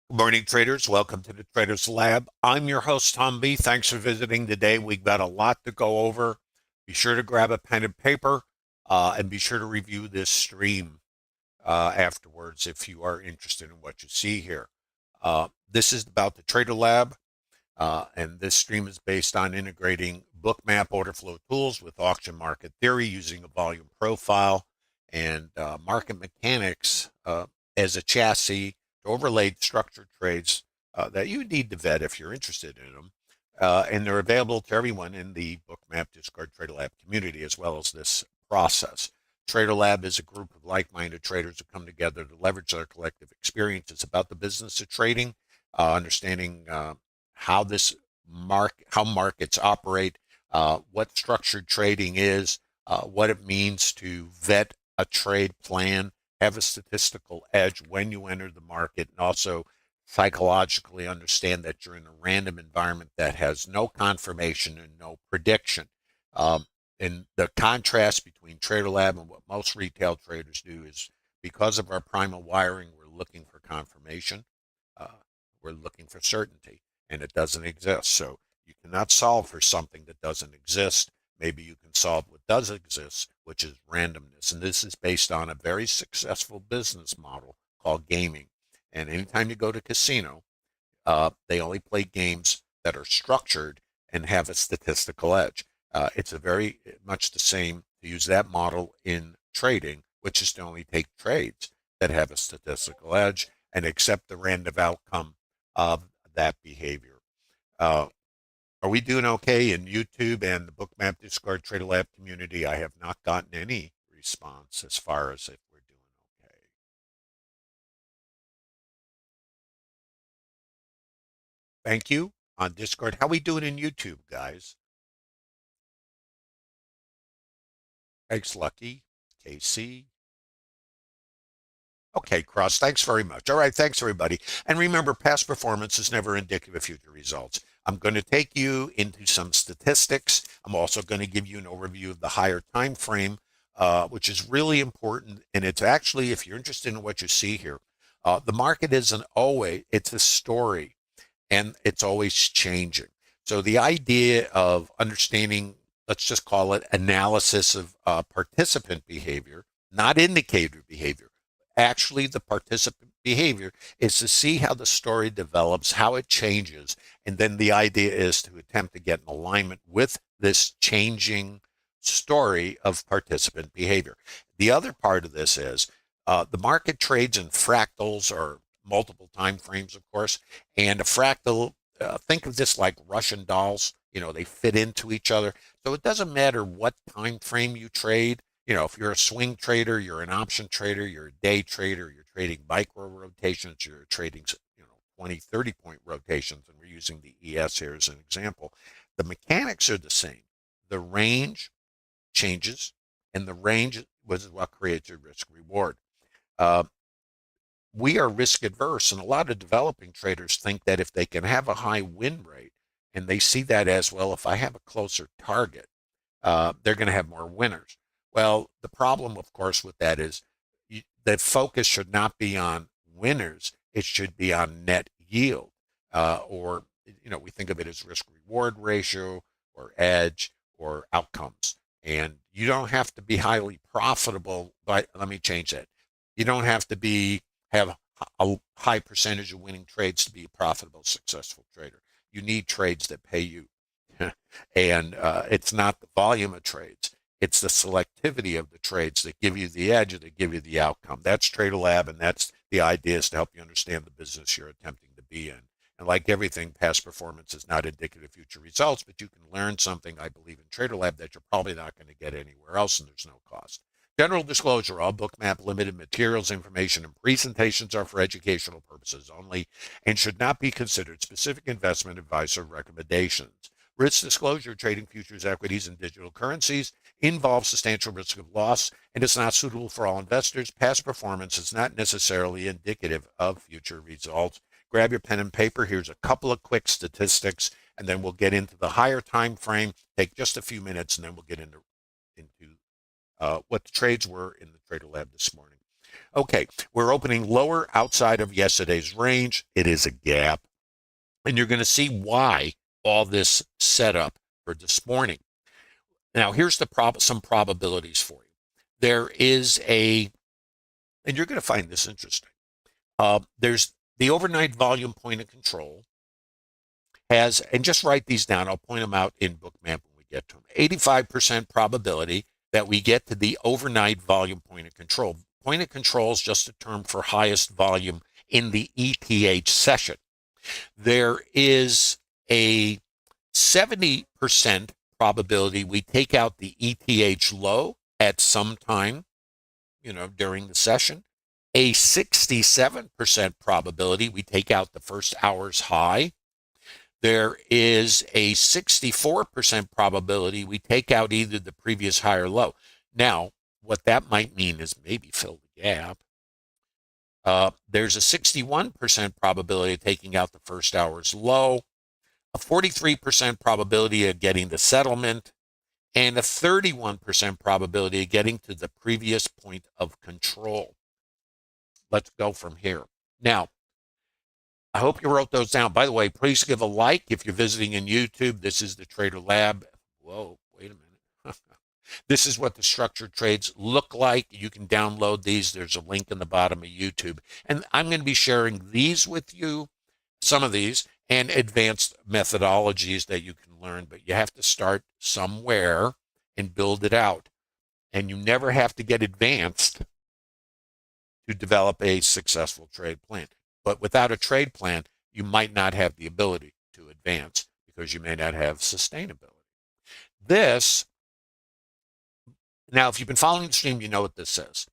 Good morning, traders. Welcome to the Traders Lab. I'm your host, Tom B. Thanks for visiting today. We've got a lot to go over. Be sure to grab a pen and paper and be sure to review this stream afterwards if you are interested in what you see here. This is about the Trader Lab, and this stream is based on integrating Bookmap Orderflow tools with auction market theory using a volume profile and market mechanics as a chassis to overlay structured trades that you need to vet if you're interested in them. And they're available to everyone in the Bookmap Discord Trader Lab community as well as this process. Trader Lab is a group of like-minded traders who come together to leverage their collective experiences about the business of trading, understanding how how markets operate, what structured trading is, what it means to vet a trade plan, have a statistical edge when you enter the market, and also psychologically understand that you're in a random environment that has no confirmation and no prediction. Um, and the contrast between Trader Lab and what most retail traders do is because of our primal wiring, we're looking for confirmation. Uh, we're looking for certainty, and it doesn't exist. So you cannot solve for something that doesn't exist. Maybe you can solve what does exist, which is randomness. And this is based on a very successful business model called gaming. And anytime you go to casino, they only play games that are structured and have a statistical edge. It's a very much the same to use that model in trading, which is to only take trades that have a statistical edge and accept the random outcome of that behavior. Uh, are we doing okay in YouTube and the Bookmap Discord Trader Lab community? I have not gotten any response as far as if we're doing okay. Thank you on Discord. How we doing in YouTube, guys? Thanks, Lucky. KC. Okay, Cross, thanks very much. All right, thanks, everybody. And remember, past performance is never indicative of future results. I'm going to take you into some statistics. I'm also going to give you an overview of the higher time frame, which is really important. And it's actually, if you're interested in what you see here, the market isn't always, it's a story, and it's always changing. So the idea of understanding, let's just call it analysis of participant behavior, not indicator behavior, actually the participant behavior is to see how the story develops, how it changes, and then the idea is to attempt to get in alignment with this changing story of participant behavior. The other part of this is the market trades in fractals or multiple time frames, of course, and a fractal, think of this like Russian dolls. You know, they fit into each other. So it doesn't matter what time frame you trade. You know, if you're a swing trader, you're an option trader, you're a day trader, you're trading micro rotations, you're trading, 20, 30 point rotations, and we're using the ES here as an example. The mechanics are the same. The range changes, and the range was what creates your risk reward. Uh, we are risk adverse, and a lot of developing traders think that if they can have a high win rate, and they see that as well, if I have a closer target, they're going to have more winners. Well, the problem, of course, with that is the focus should not be on winners; it should be on net yield, or we think of it as risk reward ratio, or edge, or outcomes. And you don't have to be highly profitable. But let me change that. You don't have to have a high percentage of winning trades to be a profitable, successful trader. You need trades that pay you. And it's not the volume of trades, it's the selectivity of the trades that give you the edge or that give you the outcome. That's Trader Lab, and that's the idea, is to help you understand the business you're attempting to be in. And like everything, past performance is not indicative of future results, but you can learn something, I believe, in Trader Lab that you're probably not going to get anywhere else, and there's no cost. General disclosure: all Bookmap Limited materials, information, and presentations are for educational purposes only and should not be considered specific investment advice or recommendations. Risk disclosure: trading futures, equities, and digital currencies involves substantial risk of loss and is not suitable for all investors. Past performance is not necessarily indicative of future results. Grab your pen and paper. Here's a couple of quick statistics, and then we'll get into the higher time frame. Take just a few minutes, and then we'll get into what the trades were in the Trader Lab this morning. Okay, we're opening lower outside of yesterday's range. It is a gap. And you're going to see why all this setup for this morning. Now, here's some probabilities for you. There is and you're going to find this interesting. There's the overnight volume point of control has, and just write these down. I'll point them out in Bookmap when we get to them. 85% probability that we get to the overnight volume point of control. Point of control is just a term for highest volume in the ETH session. There is a 70% probability we take out the ETH low at some time, during the session. A 67% probability we take out the first hour's high. There is a 64% probability we take out either the previous high or low. Now, what that might mean is maybe fill the gap. There's a 61% probability of taking out the first hour's low, a 43% probability of getting the settlement, and a 31% probability of getting to the previous point of control. Let's go from here. Now, I hope you wrote those down. By the way, please give a like if you're visiting in YouTube. This is the Trader Lab. Whoa, wait a minute. This is what the structured trades look like. You can download these. There's a link in the bottom of YouTube. And I'm going to be sharing these with you, some of these, and advanced methodologies that you can learn. But you have to start somewhere and build it out. And you never have to get advanced to develop a successful trade plan. But without a trade plan, you might not have the ability to advance because you may not have sustainability. Now, if you've been following the stream, you know what this says.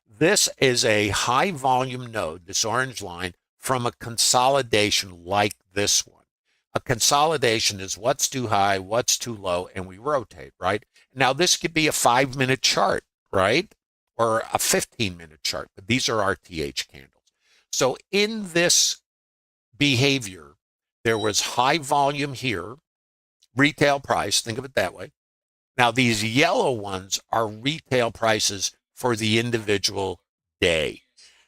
This is a high volume node, this orange line, from a consolidation like this one. A consolidation is what's too high, what's too low, and we rotate, right? Now, this could be a 5-minute chart, right? Or a 15-minute chart, but these are RTH candles. So in this behavior, there was high volume here, retail price, think of it that way. Now, these yellow ones are retail prices for the individual day.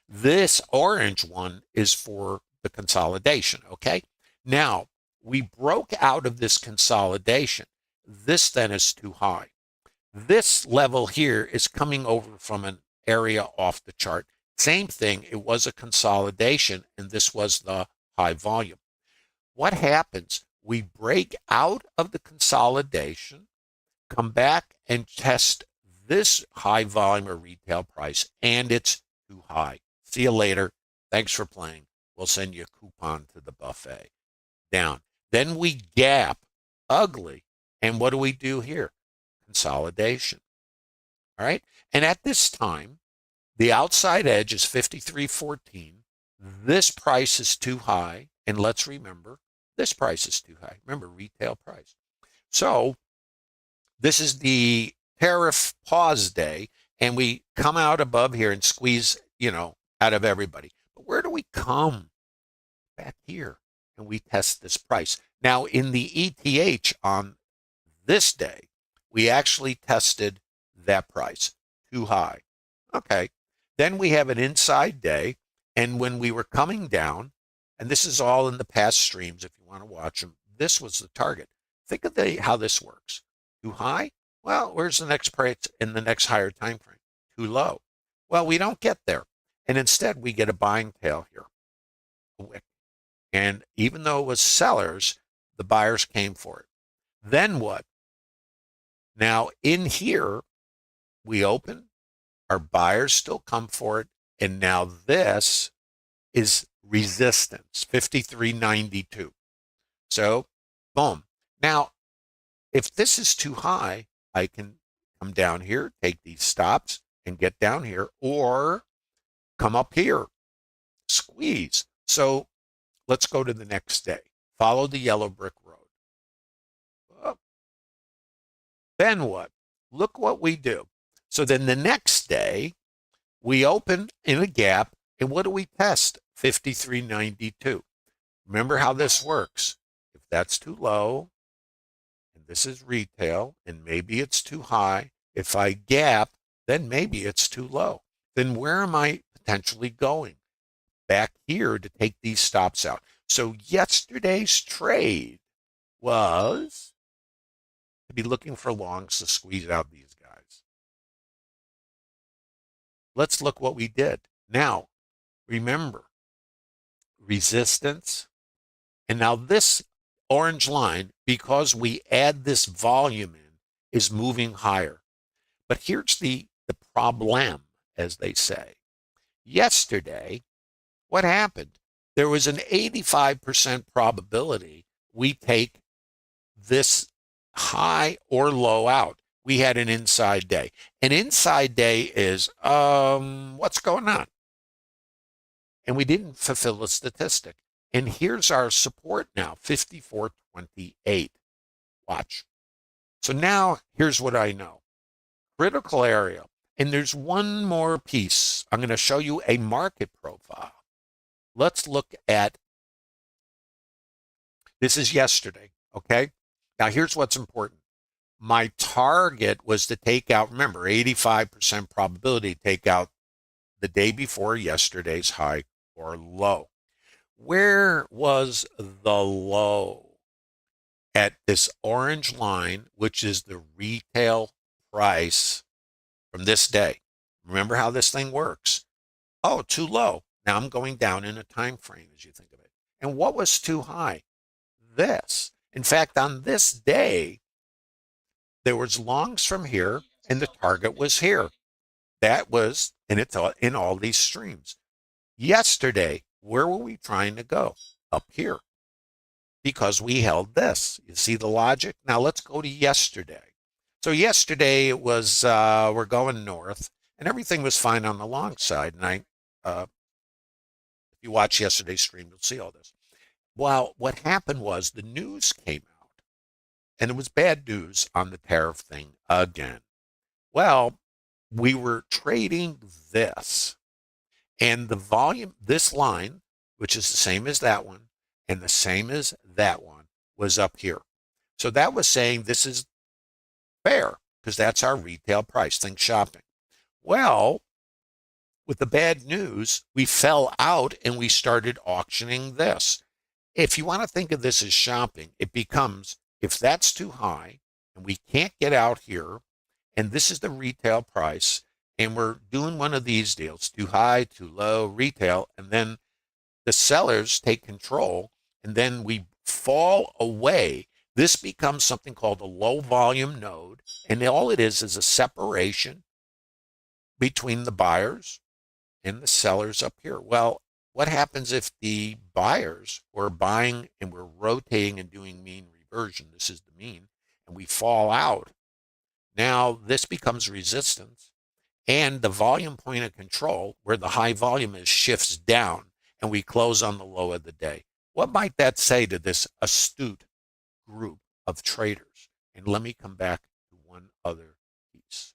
This orange one is for the consolidation, okay? Now, we broke out of this consolidation. This then is too high. This level here is coming over from an area off the chart. Same thing, it was a consolidation, and this was the high volume. What happens? We break out of the consolidation, come back and test this high volume or retail price, and it's too high. See you later. Thanks for playing. We'll send you a coupon to the buffet. Down. Then we gap ugly, and what do we do here? Consolidation. All right? And at this time, the outside edge is 53.14. This price is too high. And let's remember, this price is too high. Remember, retail price. So this is the tariff pause day. And we come out above here and squeeze, out of everybody. But where do we come? Back here. And we test this price. Now, in the ETH on this day, we actually tested that price. Too high. Okay. Then we have an inside day, and when we were coming down, and this is all in the past streams if you want to watch them, this was the target. Think of how this works. Too high? Well, where's the next price in the next higher time frame? Too low. Well, we don't get there, and instead we get a buying tail here. And even though it was sellers, the buyers came for it. Then what? Now, in here, we open. Our buyers still come for it. And now this is resistance, 53.92. So, boom. Now, if this is too high, I can come down here, take these stops, and get down here, or come up here, squeeze. So, let's go to the next day. Follow the yellow brick road. Oh. Then what? Look what we do. So then the next day, we open in a gap, and what do we test? 53.92. Remember how this works. If that's too low, and this is retail, and maybe it's too high, if I gap, then maybe it's too low. Then where am I potentially going back here to take these stops out. So yesterday's trade was to be looking for longs to squeeze out these guys. Let's look what we did. Now, remember, resistance. And now this orange line, because we add this volume in, is moving higher. But here's the problem, as they say. Yesterday, what happened? There was an 85% probability we take this high or low out. We had an inside day. An inside day is, what's going on? And we didn't fulfill the statistic. And here's our support now, 54.28. Watch. So now here's what I know. Critical area. And there's one more piece. I'm going to show you a market profile. Let's look at, this is yesterday, okay? Now here's what's important. My target was to take out, remember, 85% probability to take out the day before yesterday's high or low. Where was the low? At this orange line, which is the retail price from this day. Remember how this thing works. Oh, too low. Now I'm going down in a time frame as you think of it. And what was too high? This. In fact, on this day, there was longs from here and the target was here. That was, and it's in all these streams. Yesterday, where were we trying to go? Up here. Because we held this. You see the logic? Now let's go to yesterday. So yesterday it was, we're going north and everything was fine on the long side. And if you watch yesterday's stream, you'll see all this. Well, what happened was the news came out and it was bad news on the tariff thing again. Well, we were trading this and the volume, this line, which is the same as that one and the same as that one, was up here. So that was saying this is fair because that's our retail price. Think shopping. Well, with the bad news, we fell out and we started auctioning this. If you want to think of this as shopping, it becomes, if that's too high and we can't get out here, and this is the retail price, and we're doing one of these deals, too high, too low, retail, and then the sellers take control, and then we fall away. This becomes something called a low volume node, and all it is a separation between the buyers and the sellers up here. Well, what happens if the buyers were buying and we're rotating and doing mean reversion? This is the mean, and we fall out. Now this becomes resistance, and the volume point of control, where the high volume is, shifts down, and we close on the low of the day. What might that say to this astute group of traders? And let me come back to one other piece.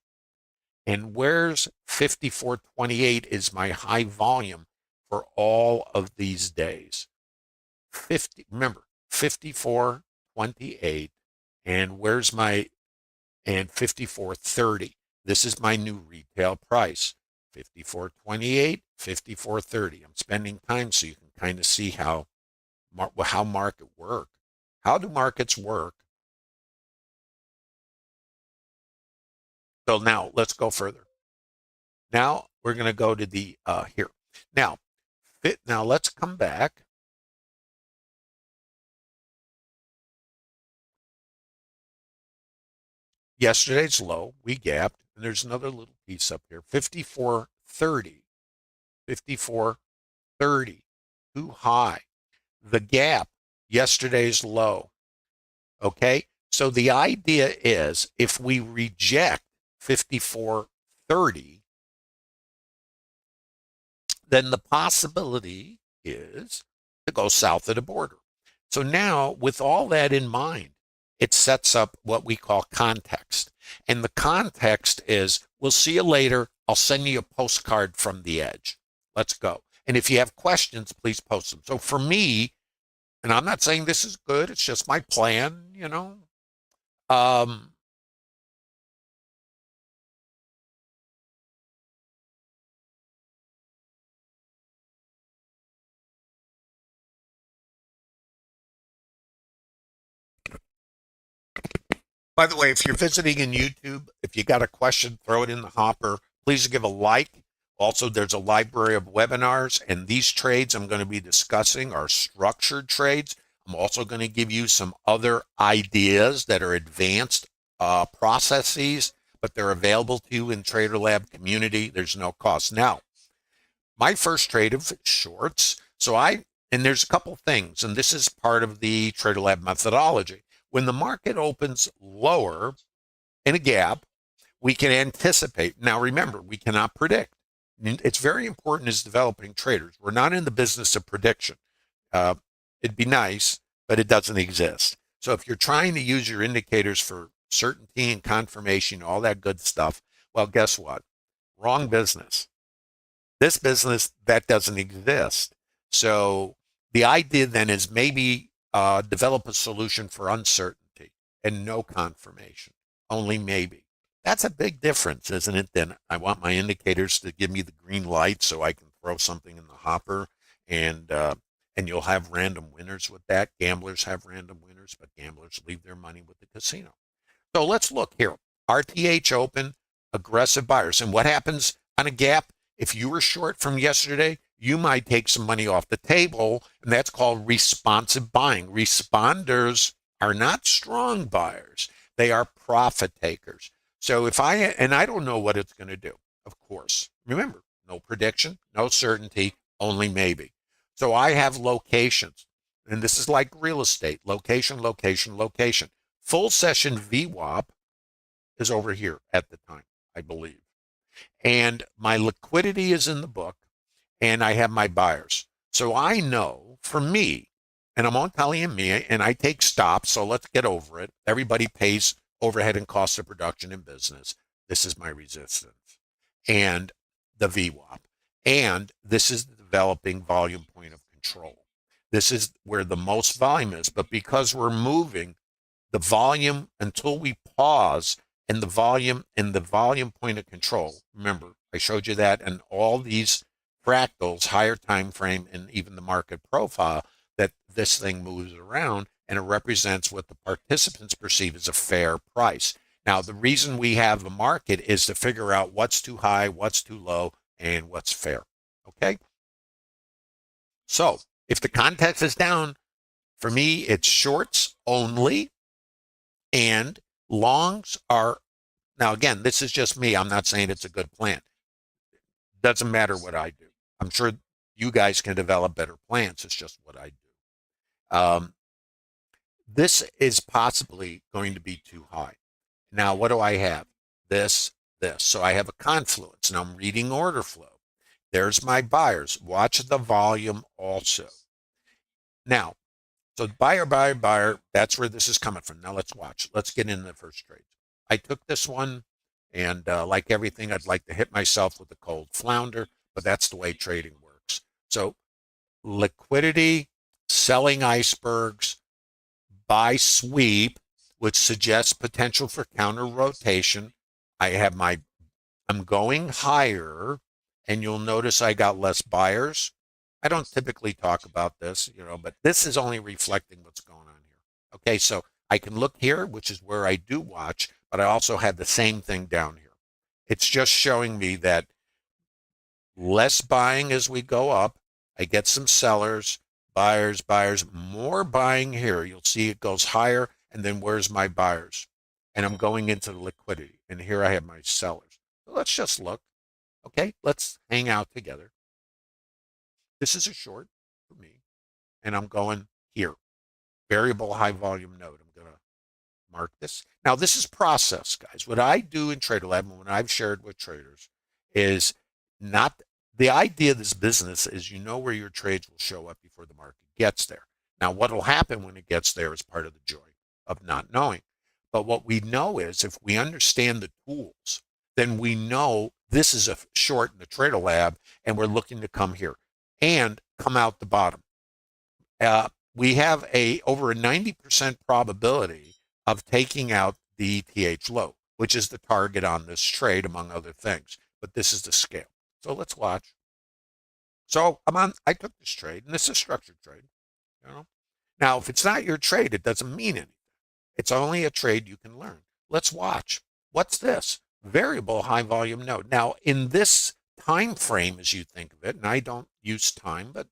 And where's 54.28 is my high volume for all of these days. Remember, 54.28, and where's my, and 54.30. This is my new retail price. 54.28, 54.30. I'm spending time so you can kind of see how market work. How do markets work? So now let's go further. Now we're going to go to the here. Now let's come back. Yesterday's low, we gapped, and there's another little piece up here. 54.30. 54.30. Too high. The gap, yesterday's low. Okay? So the idea is if we reject 54.30, then the possibility is to go south of the border. So now, with all that in mind, it sets up what we call context. And the context is, we'll see you later. I'll send you a postcard from the edge. Let's go. And if you have questions, please post them. So for me, and I'm not saying this is good, it's just my plan, you know. By the way, if you're visiting in YouTube, if you got a question, throw it in the hopper. Please give a like. Also, there's a library of webinars, and these trades I'm going to be discussing are structured trades. I'm also going to give you some other ideas that are advanced processes, but they're available to you in Trader Lab community. There's no cost. Now, my first trade of shorts. And there's a couple things, and this is part of the Trader Lab methodology. When the market opens lower in a gap, we can anticipate. Now, remember, we cannot predict. It's very important as developing traders. We're not in the business of prediction. Uh, it'd be nice, but it doesn't exist. So if you're trying to use your indicators for certainty and confirmation, all that good stuff, well, guess what? Wrong business. This business, that doesn't exist. So the idea then is maybe develop a solution for uncertainty and no confirmation, only maybe. That's a big difference, isn't it? Then I want my indicators to give me the green light so I can throw something in the hopper, and you'll have random winners with that. Gamblers have random winners, but gamblers leave their money with the casino. So let's look here. RTH open, aggressive buyers. And what happens on a gap? If you were short from yesterday, you might take some money off the table, and that's called responsive buying. Responders are not strong buyers. They are profit takers. So and I don't know what it's going to do, of course. Remember, no prediction, no certainty, only maybe. So I have locations, and this is like real estate, location, location, location. Full session VWAP is over here at the time, I believe. And my liquidity is in the book, and I have my buyers. So I know for me, and I'm on Kelly and me, and I take stops, so let's get over it. Everybody pays overhead and cost of production in business. This is my resistance and the VWAP. And this is the developing volume point of control. This is where the most volume is, but because we're moving the volume until we pause and the volume point of control. Remember, I showed you that, and all these fractals, higher time frame, and even the market profile, that this thing moves around, and it represents what the participants perceive as a fair price. Now, the reason we have a market is to figure out what's too high, what's too low, and what's fair. Okay? So, if the context is down, for me, it's shorts only, and longs are, now again, this is just me. I'm not saying it's a good plan. Doesn't matter what I do. I'm sure you guys can develop better plans. It's just what I do. This is possibly going to be too high. Now, what do I have? This. So I have a confluence. Now I'm reading order flow. There's my buyers. Watch the volume also. Now, so buyer, that's where this is coming from. Now let's watch. Let's get into the first trade. I took this one, and like everything, I'd like to hit myself with a cold flounder, but that's the way trading works. So liquidity, selling icebergs, buy sweep, which suggests potential for counter rotation. I'm going higher, and you'll notice I got less buyers. I don't typically talk about this, but this is only reflecting what's going on here. Okay, so I can look here, which is where I do watch, but I also have the same thing down here. It's just showing me that less buying as we go up. I get some sellers, buyers, more buying here. You'll see it goes higher, and then where's my buyers? And I'm going into the liquidity, and here I have my sellers. So let's just look. Okay, let's hang out together. This is a short for me, and I'm going here. Variable high volume node. I'm going to mark this. Now, this is process, guys. What I do in Trader Lab, and what I've shared with traders, is not the idea of this business is you know where your trades will show up before the market gets there. Now, what will happen when it gets there is part of the joy of not knowing. But what we know is if we understand the tools, then we know this is a short in the Trader Lab, and we're looking to come here and come out the bottom. We have over a 90% probability of taking out the ETH low, which is the target on this trade, among other things. But this is the scale. So let's watch. So I took this trade, and this is a structured trade. Now, if it's not your trade, it doesn't mean anything. It's only a trade you can learn. Let's watch. What's this? Variable high volume node. Now, in this time frame, as you think of it, and I don't use time, but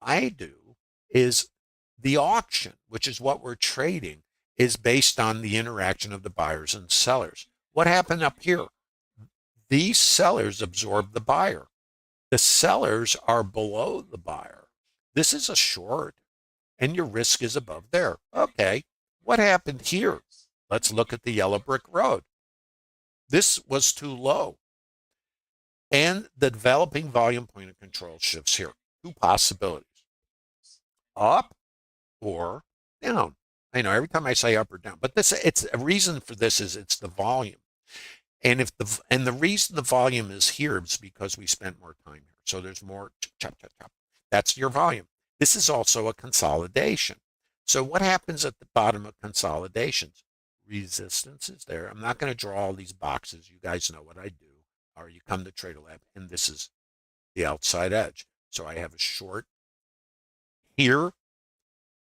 I do, is the auction, which is what we're trading, is based on the interaction of the buyers and sellers. What happened up here? These sellers absorb the buyer. The sellers are below the buyer. This is a short, and your risk is above there. Okay, what happened here? Let's look at the yellow brick road. This was too low. And the developing volume point of control shifts here. Two possibilities, up or down. I know every time I say up or down, but it's a reason for this is it's the volume. And the reason the volume is here is because we spent more time here. So there's more chop, chop, chop. That's your volume. This is also a consolidation. So what happens at the bottom of consolidations? Resistance is there. I'm not going to draw all these boxes. You guys know what I do. Or you come to TraderLab, and this is the outside edge. So I have a short here,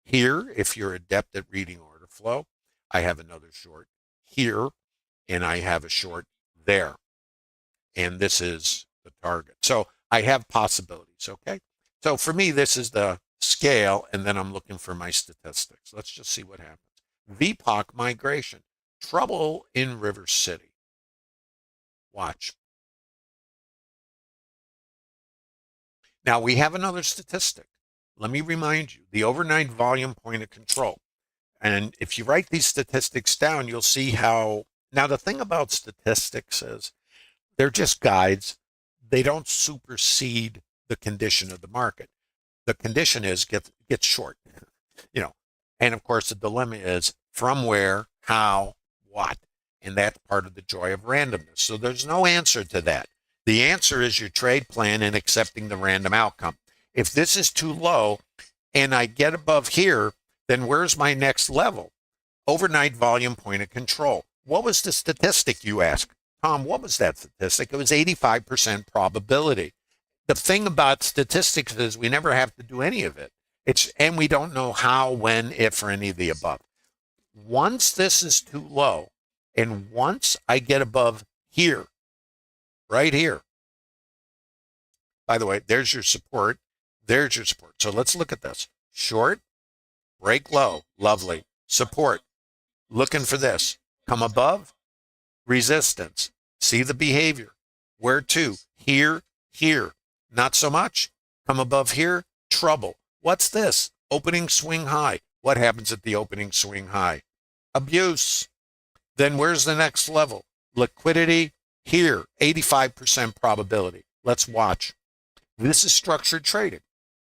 if you're adept at reading order flow. I have another short here, and I have a short there. And this is the target. So I have possibilities, okay? So for me, this is the scale, and then I'm looking for my statistics. Let's just see what happens. VPOC migration, trouble in River City. Watch. Now we have another statistic. Let me remind you, the overnight volume point of control. And if you write these statistics down, you'll see how, now the thing about statistics is they're just guides. They don't supersede the condition of the market. The condition is get short, you know. And of course the dilemma is from where, how, what, and that's part of the joy of randomness. So there's no answer to that. The answer is your trade plan and accepting the random outcome. If this is too low and I get above here, then where's my next level? Overnight volume point of control. What was the statistic, you ask? Tom, what was that statistic? It was 85% probability. The thing about statistics is we never have to do any of it. And we don't know how, when, if, or any of the above. Once this is too low, and once I get above here, right here. By the way, there's your support. There's your support. So let's look at this. Short, break low, lovely. Support, looking for this. Come above, resistance. See the behavior. Where to? Here, here. Not so much. Come above here, trouble. What's this? Opening swing high. What happens at the opening swing high? Abuse. Then where's the next level? Liquidity, here, 85% probability. Let's watch. This is structured trading.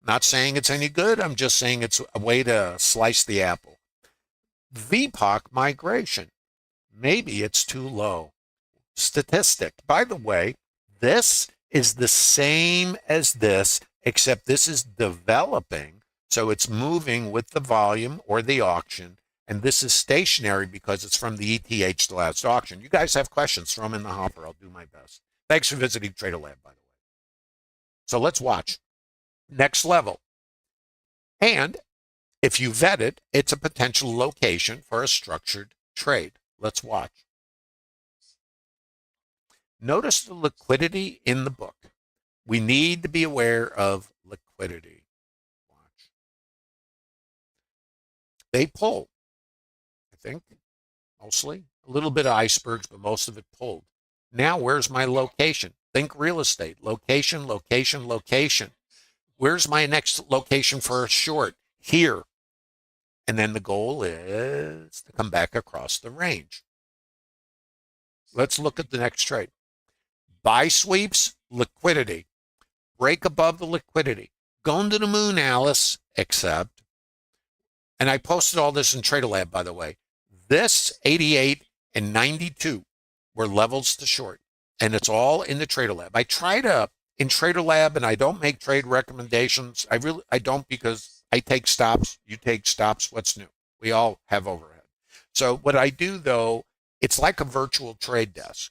Not saying it's any good. I'm just saying it's a way to slice the apple. VPOC migration. Maybe it's too low. Statistic. By the way, this is the same as this, except this is developing. So it's moving with the volume or the auction. And this is stationary because it's from the ETH, the last auction. You guys have questions, throw them in the hopper. I'll do my best. Thanks for visiting TraderLab, by the way. So let's watch. Next level. And if you vet it, it's a potential location for a structured trade. Let's watch. Notice the liquidity in the book. We need to be aware of liquidity. Watch. They pull. I think, mostly. A little bit of icebergs, but most of it pulled. Now, where's my location? Think real estate. Location, location, location. Where's my next location for a short? Here. And then the goal is to come back across the range. Let's look at the next trade. Buy sweeps, liquidity. Break above the liquidity. Going to the moon, Alice, except, and I posted all this in TraderLab, by the way. This 88 and 92 were levels to short, and it's all in the TraderLab. I try to, in TraderLab, and I don't make trade recommendations. I don't, because I take stops, you take stops. What's new? We all have overhead. So what I do, though, it's like a virtual trade desk.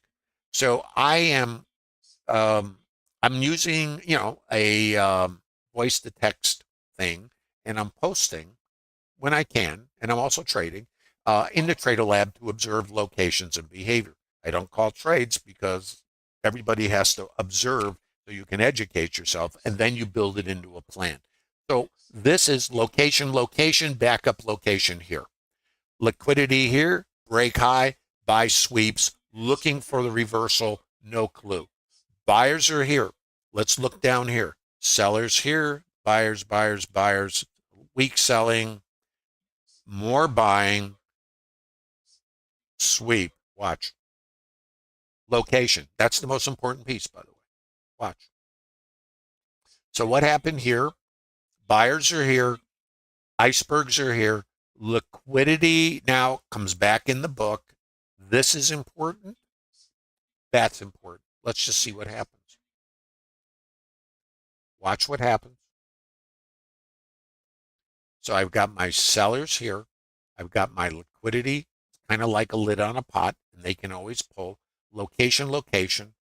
So I am, I'm using, a voice to text thing, and I'm posting when I can, and I'm also trading. in the Trader Lab to observe locations and behavior. I don't call trades because everybody has to observe so you can educate yourself, and then you build it into a plan. So this is location, location, backup location here. Liquidity here, break high, buy sweeps, looking for the reversal, no clue. Buyers are here. Let's look down here. Sellers here, buyers, buyers, buyers, weak selling, more buying, sweep. Watch. Location. That's the most important piece, by the way. Watch. So what happened here? Buyers are here. Icebergs are here. Liquidity now comes back in the book. This is important. That's important. Let's just see what happens. Watch what happens. So I've got my sellers here. I've got my liquidity, kind of like a lid on a pot, and they can always pull. Location, location.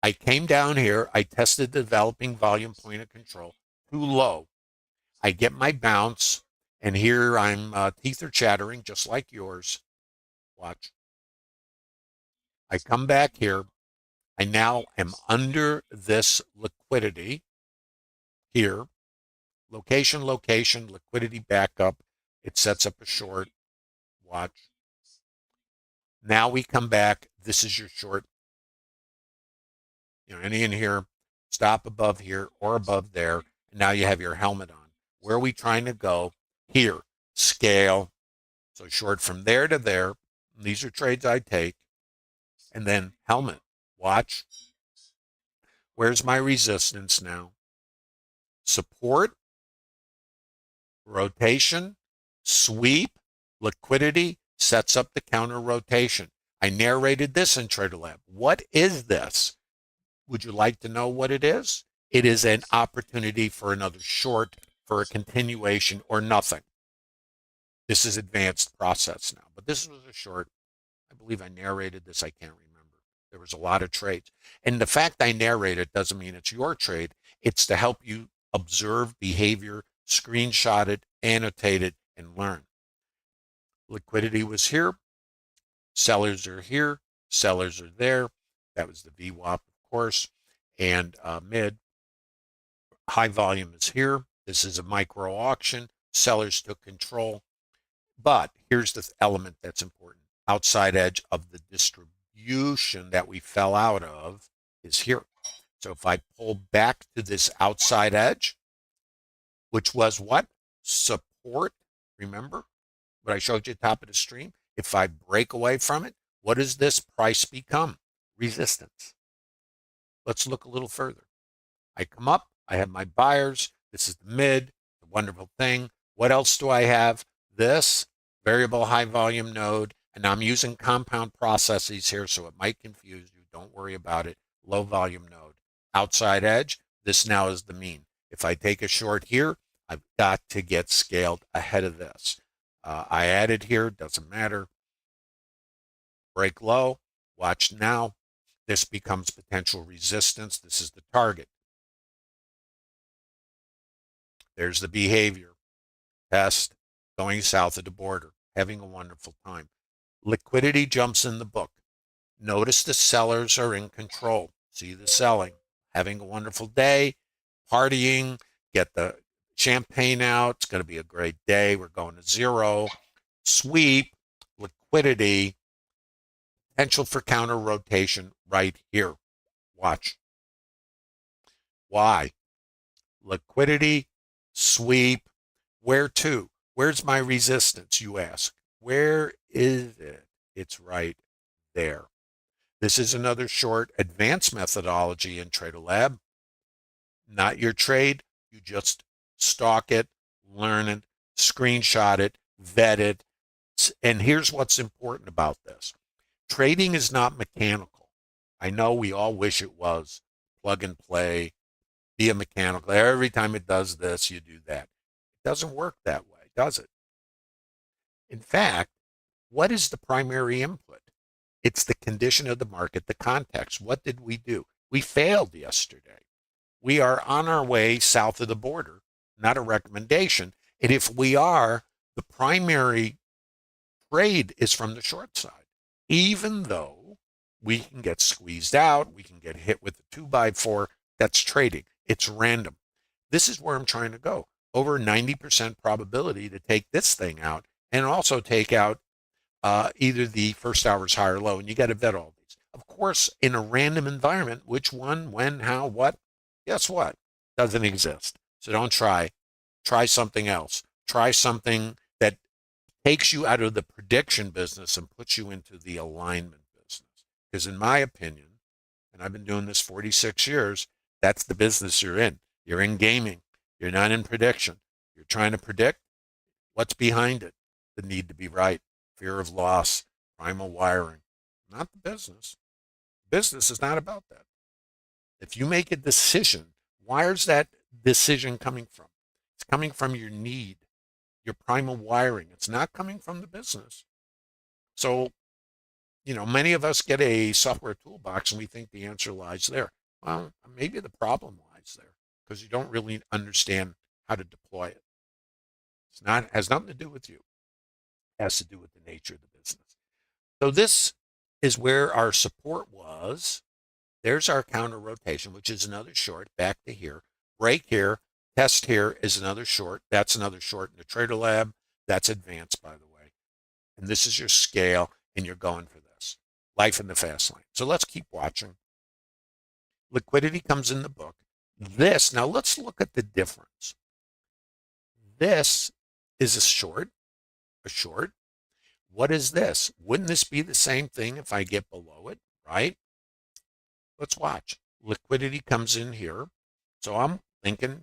I came down here. I tested the developing volume point of control. Too low. I get my bounce, and here I'm teeth are chattering just like yours. Watch. I come back here. I now am under this liquidity here. Location, location, liquidity backup. It sets up a short. Watch. Now we come back. This is your short. Any in here, stop above here or above there. And now you have your helmet on. Where are we trying to go? Here, scale. So short from there to there. These are trades I take. And then helmet. Watch. Where's my resistance now? Support, rotation, sweep, liquidity, sets up the counter rotation. I narrated this in Trader Lab. What is this? Would you like to know what it is? It is an opportunity for another short, for a continuation, or nothing. This is advanced process now. But this was a short. I believe I narrated this. I can't remember. There was a lot of trades. And the fact I narrate it doesn't mean it's your trade. It's to help you observe behavior, screenshot it, annotate it, and learn. Liquidity was here. Sellers are here. Sellers are there. That was the VWAP, of course. And mid. High volume is here. This is a micro auction. Sellers took control. But here's the element that's important. Outside edge of the distribution that we fell out of is here. So if I pull back to this outside edge, which was what? Support. Remember what I showed you at the top of the stream? If I break away from it, what does this price become? Resistance. Let's look a little further. I come up. I have my buyers. This is the mid, the wonderful thing. What else do I have? This variable high volume node. And I'm using compound processes here, so it might confuse you. Don't worry about it. Low volume node. Outside edge, this now is the mean. If I take a short here, I've got to get scaled ahead of this. I added here, doesn't matter. Break low, watch now. This becomes potential resistance. This is the target. There's the behavior. Test, going south of the border, having a wonderful time. Liquidity jumps in the book. Notice the sellers are in control. See the selling. Having a wonderful day, partying, get the champagne out. It's going to be a great day. We're going to zero. Sweep, liquidity, potential for counter rotation right here. Watch. Why? Liquidity, sweep. Where to? Where's my resistance, you ask? Where is it? It's right there. This is another short advanced methodology in Trader Lab. Not your trade. You just stalk it, learn it, screenshot it, vet it. And here's what's important about this. Trading is not mechanical. I know we all wish it was. Plug and play, be a mechanical. Every time it does this, you do that. It doesn't work that way, does it? In fact, what is the primary input? It's the condition of the market, the context. What did we do? We failed yesterday. We are on our way south of the border, not a recommendation. And if we are, the primary trade is from the short side. Even though we can get squeezed out, we can get hit with a 2x4, that's trading. It's random. This is where I'm trying to go. Over 90% probability to take this thing out and also take out either the first hour's high or low, and you got to vet all these. Of course, in a random environment, which one, when, how, what, guess what? Doesn't exist. So don't try. Try something else. Try something that takes you out of the prediction business and puts you into the alignment business. Because in my opinion, and I've been doing this 46 years, that's the business you're in. You're in gaming. You're not in prediction. You're trying to predict what's behind it. The need to be right, fear of loss, primal wiring, not the business. Business is not about that. If you make a decision, where's that decision coming from? It's coming from your need, your primal wiring. It's not coming from the business. So, many of us get a software toolbox and we think the answer lies there. Well, maybe the problem lies there because you don't really understand how to deploy it. Has nothing to do with you. It has to do with the nature of the business. So this is where our support was. There's our counter rotation, which is another short back to here. Break here, test here is another short. That's another short in the Trader Lab. That's advanced, by the way. And this is your scale, and you're going for this. Life in the fast lane. So let's keep watching. Liquidity comes in the book. Now let's look at the difference. This is a short. What is this? Wouldn't this be the same thing if I get below it, right? Let's watch. Liquidity comes in here. So I'm thinking,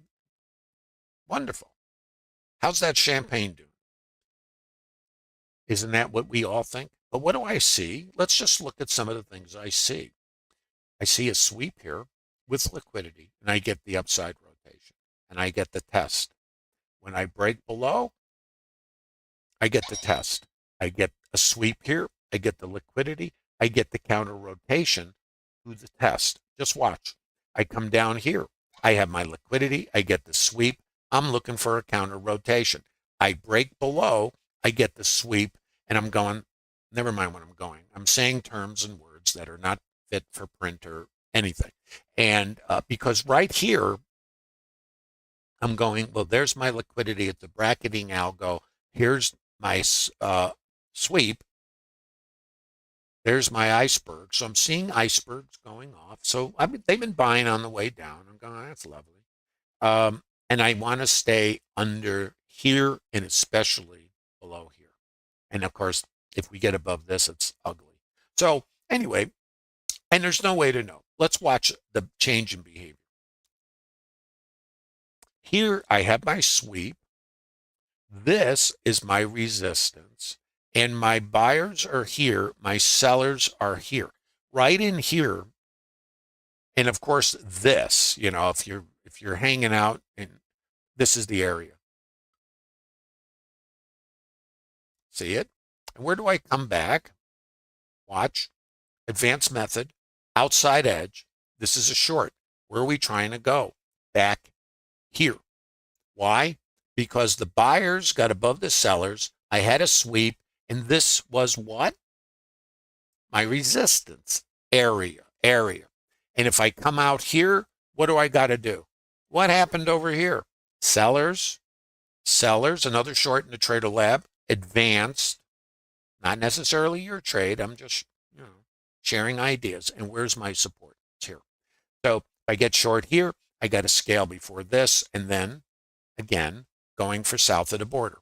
wonderful. How's that champagne doing? Isn't that what we all think? But what do I see? Let's just look at some of the things I see. I see a sweep here with liquidity, and I get the upside rotation, and I get the test. When I break below, I get the test. I get a sweep here. I get the liquidity. I get the counter rotation to the test. Just watch. I come down here. I have my liquidity. I get the sweep. I'm looking for a counter rotation. I break below. I get the sweep, and I'm going, never mind what I'm going. I'm saying terms and words that are not fit for print or anything. And because right here, I'm going, well, there's my liquidity at the bracketing algo. Here's my sweep. There's my iceberg. So I'm seeing icebergs going off. So they've been buying on the way down. I'm going, oh, that's lovely. And I want to stay under here and especially below here. And of course, if we get above this, it's ugly. So anyway, and there's no way to know. Let's watch the change in behavior. Here I have my sweep. This is my resistance. And my buyers are here. My sellers are here. Right in here. And of course, this, if you're hanging out, and this is the area. See it? And where do I come back? Watch. Advanced method. Outside edge. This is a short. Where are we trying to go? Back here. Why? Because the buyers got above the sellers. I had a sweep. And this was what? My resistance area. And if I come out here, what do I got to do? What happened over here? Sellers, another short in the Trader Lab, advanced, not necessarily your trade. I'm just, sharing ideas. And where's my support? It's here. So if I get short here, I got to scale before this. And then, again, going for south of the border.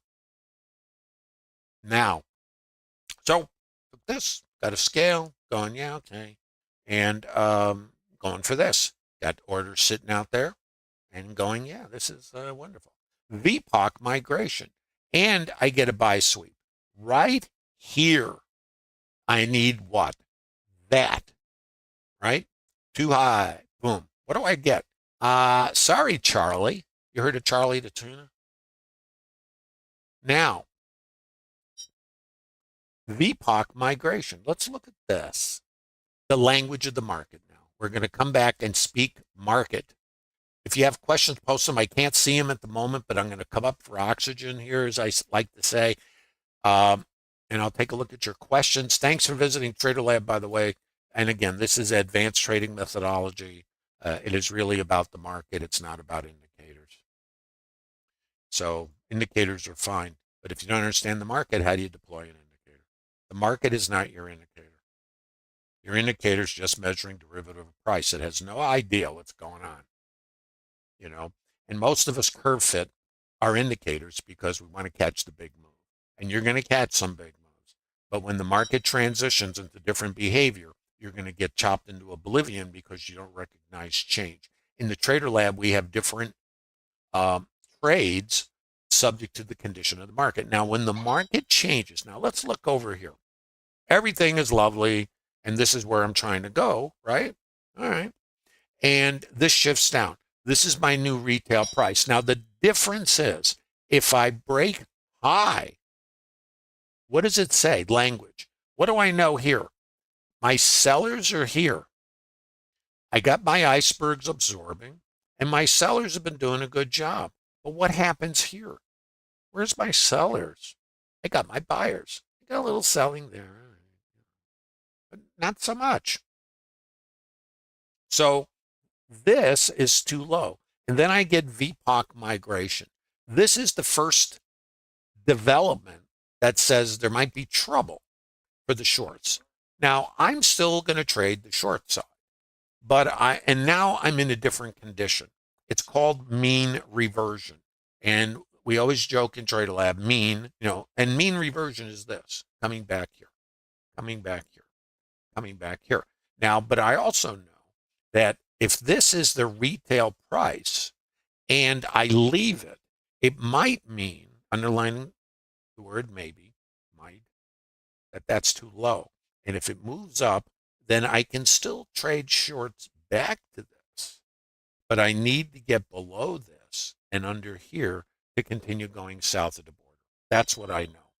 Now, so this, got a scale, going, yeah, okay. And going for this. Got orders sitting out there and going, yeah, this is wonderful. VPOC migration. And I get a buy sweep. Right here, I need what? That, right? Too high. Boom. What do I get? Sorry, Charlie. You heard of Charlie the tuna? Now, VPOC migration. Let's look at this. The language of the market now. We're going to come back and speak market. If you have questions, post them. I can't see them at the moment, but I'm going to come up for oxygen here, as I like to say. And and I'll take a look at your questions. Thanks for visiting Trader Lab, by the way. And again, this is advanced trading methodology. It is really about the market. It's not about indicators. So indicators are fine, but if you don't understand the market, how do you deploy an indicator? The market is not your indicator. Your indicator is just measuring derivative of price. It has no idea what's going on, you know. And most of us curve fit our indicators because we want to catch the big move. And you're going to catch some big moves. But when the market transitions into different behavior, you're going to get chopped into oblivion because you don't recognize change. In the Trader Lab, we have different trades subject to the condition of the market. Now, when the market changes, now let's look over here. Everything is lovely, and this is where I'm trying to go, right? All right. And this shifts down. This is my new retail price. Now, the difference is if I break high, what does it say? Language. What do I know here? My sellers are here. I got my icebergs absorbing, and my sellers have been doing a good job. But what happens here? Where's my sellers? I got my buyers. I got a little selling there, but not so much. So this is too low. And then I get VPOC migration. This is the first development that says there might be trouble for the shorts. Now, I'm still going to trade the short side, but now I'm in a different condition. It's called mean reversion. And we always joke in Trader Lab, mean, and mean reversion is this, coming back here, coming back here, coming back here. Now, but I also know that if this is the retail price and I leave it, it might mean, underlining the word maybe, might, that's too low. And if it moves up, then I can still trade shorts back to this. But I need to get below this and under here to continue going south of the border. That's what I know.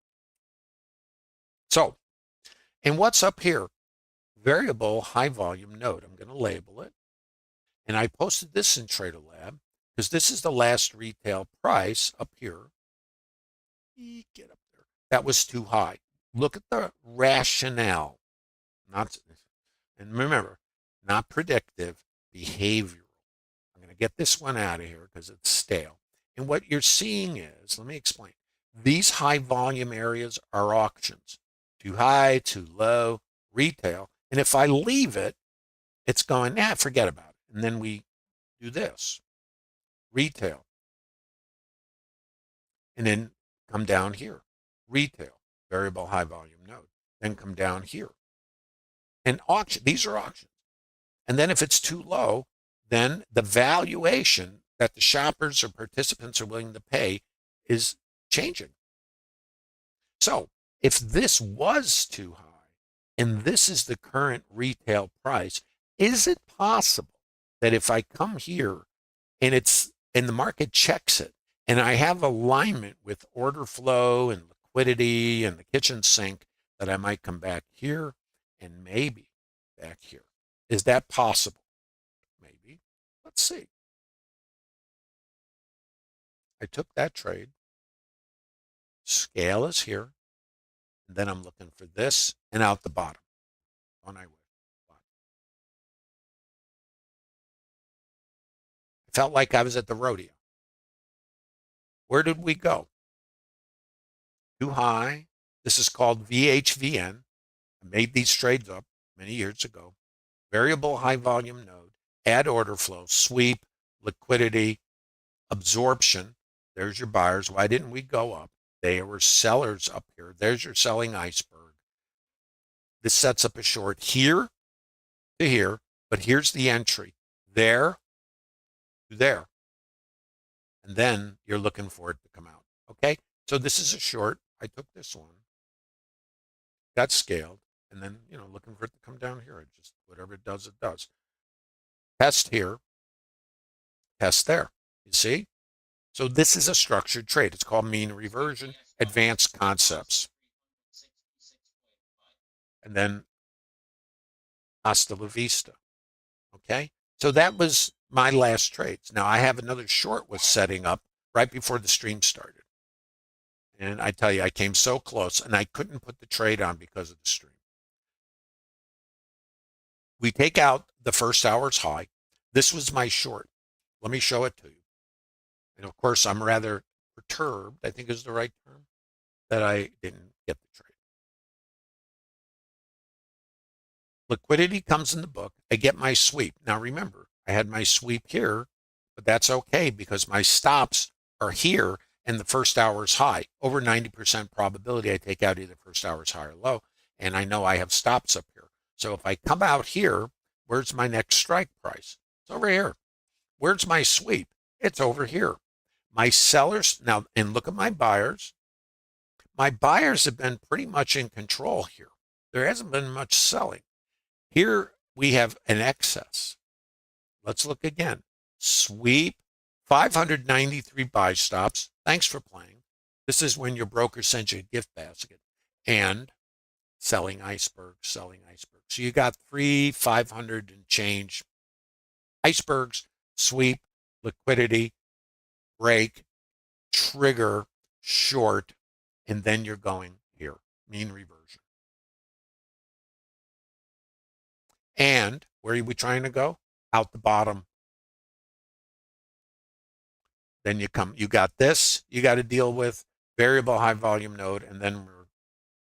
So, and what's up here? Variable high volume node. I'm going to label it. And I posted this in Trader Lab because this is the last retail price up here. Get up there. That was too high. Look at the rationale. And remember, not predictive, behavioral. I'm going to get this one out of here because it's stale. And what you're seeing is, let me explain. These high volume areas are auctions. Too high, too low, retail. And if I leave it, it's going, forget about it. And then we do this, retail. And then come down here, retail, variable high volume node. Then come down here. And auction, these are auctions. And then if it's too low, then the valuation that the shoppers or participants are willing to pay is changing. So if this was too high and this is the current retail price, is it possible that if I come here and the market checks it and I have alignment with order flow and liquidity and the kitchen sink, that I might come back here and maybe back here? Is that possible? Maybe. Let's see. I took that trade. Scale is here. And then I'm looking for this and out the bottom. On I wish. I felt like I was at the rodeo. Where did we go? Too high. This is called VHVN. I made these trades up many years ago. Variable high volume node, add order flow, sweep, liquidity, absorption. There's your buyers. Why didn't we go up? They were sellers up here. There's your selling iceberg. This sets up a short here to here, but here's the entry. There to there. And then you're looking for it to come out. Okay? So this is a short. I took this one, got scaled, and then, looking for it to come down here. It just, whatever it does, it does. Test here, test there. You see? So this is a structured trade. It's called mean reversion, advanced concepts. And then hasta la vista. Okay? So that was my last trades. Now I have another short was setting up right before the stream started. And I tell you, I came so close and I couldn't put the trade on because of the stream. We take out the first hour's high. This was my short. Let me show it to you. And of course, I'm rather perturbed, I think is the right term, that I didn't get the trade. Liquidity comes in the book. I get my sweep. Now remember, I had my sweep here, but that's okay because my stops are here and the first hour's high. Over 90% probability I take out either first hour's high or low, and I know I have stops up here. So if I come out here, where's my next strike price? It's over here. Where's my sweep? It's over here. My sellers, now, and look at my buyers. My buyers have been pretty much in control here. There hasn't been much selling. Here we have an excess. Let's look again. Sweep, 593 buy stops. Thanks for playing. This is when your broker sends you a gift basket. And selling icebergs, selling icebergs. So you got 500 and change icebergs, sweep, liquidity, break, trigger, short, and then you're going here, mean reversion. And where are we trying to go? Out the bottom. Then you got this, you got to deal with variable high volume node, and then we're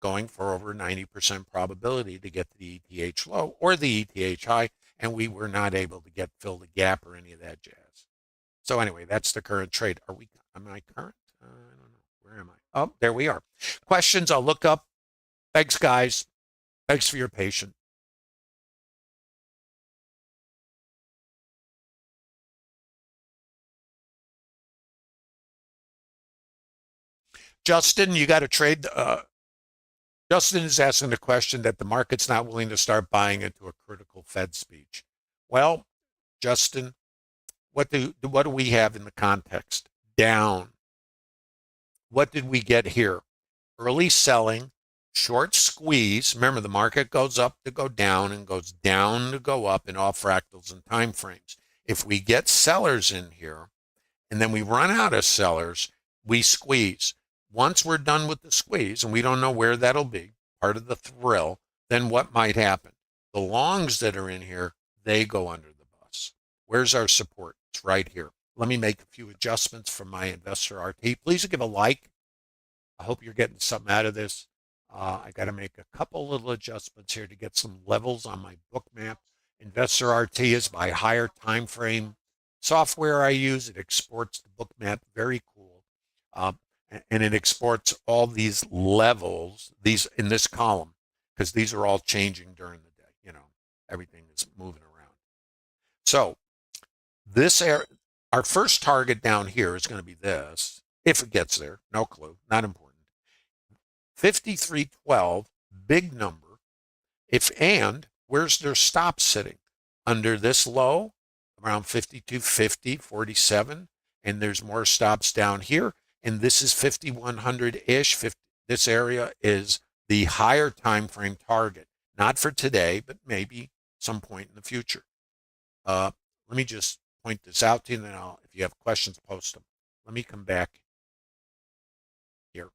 going for over 90% probability to get the ETH low or the ETH high, and we were not able to fill the gap or any of that jazz. So anyway, that's the current trade. Am I current? I don't know. Where am I? Oh, there we are. Questions, I'll look up. Thanks, guys. Thanks for your patience. Justin, you got to trade. Justin is asking the question that the market's not willing to start buying into a critical Fed speech. Well, Justin, what do we have in the context? Down. What did we get here? Early selling, short squeeze. Remember, the market goes up to go down and goes down to go up in all fractals and time frames. If we get sellers in here and then we run out of sellers, we squeeze. Once we're done with the squeeze, and we don't know where that'll be, part of the thrill, then what might happen? The longs that are in here, they go under the bus. Where's our support? It's right here. Let me make a few adjustments from my investor RT. Please give a like. I hope you're getting something out of this. I got to make a couple little adjustments here to get some levels on my Bookmap. Investor RT is my higher time frame software I use. It exports the Bookmap, very cool. And it exports all these levels, these in this column, because these are all changing during the day. You know, everything is moving around. So this our first target down here is going to be this. If it gets there, no clue, not important. 5312, big number. Where's their stop sitting? Under this low, around 5250, 47, and there's more stops down here. And this is 5100-ish. This area is the higher time frame target, not for today, but maybe some point in the future. Let me just point this out to you, and then if you have questions, post them. Let me come back here.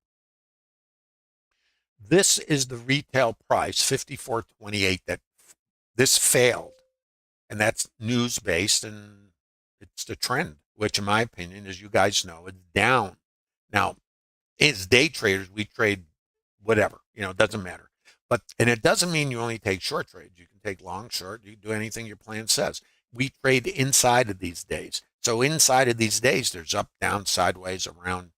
This is the retail price, 54.28. That this failed, and that's news based, and it's the trend, which in my opinion, as you guys know, is down. Now, as day traders, we trade whatever, it doesn't matter. And it doesn't mean you only take short trades. You can take long, short. You can do anything your plan says. We trade inside of these days. So inside of these days, there's up, down, sideways, around,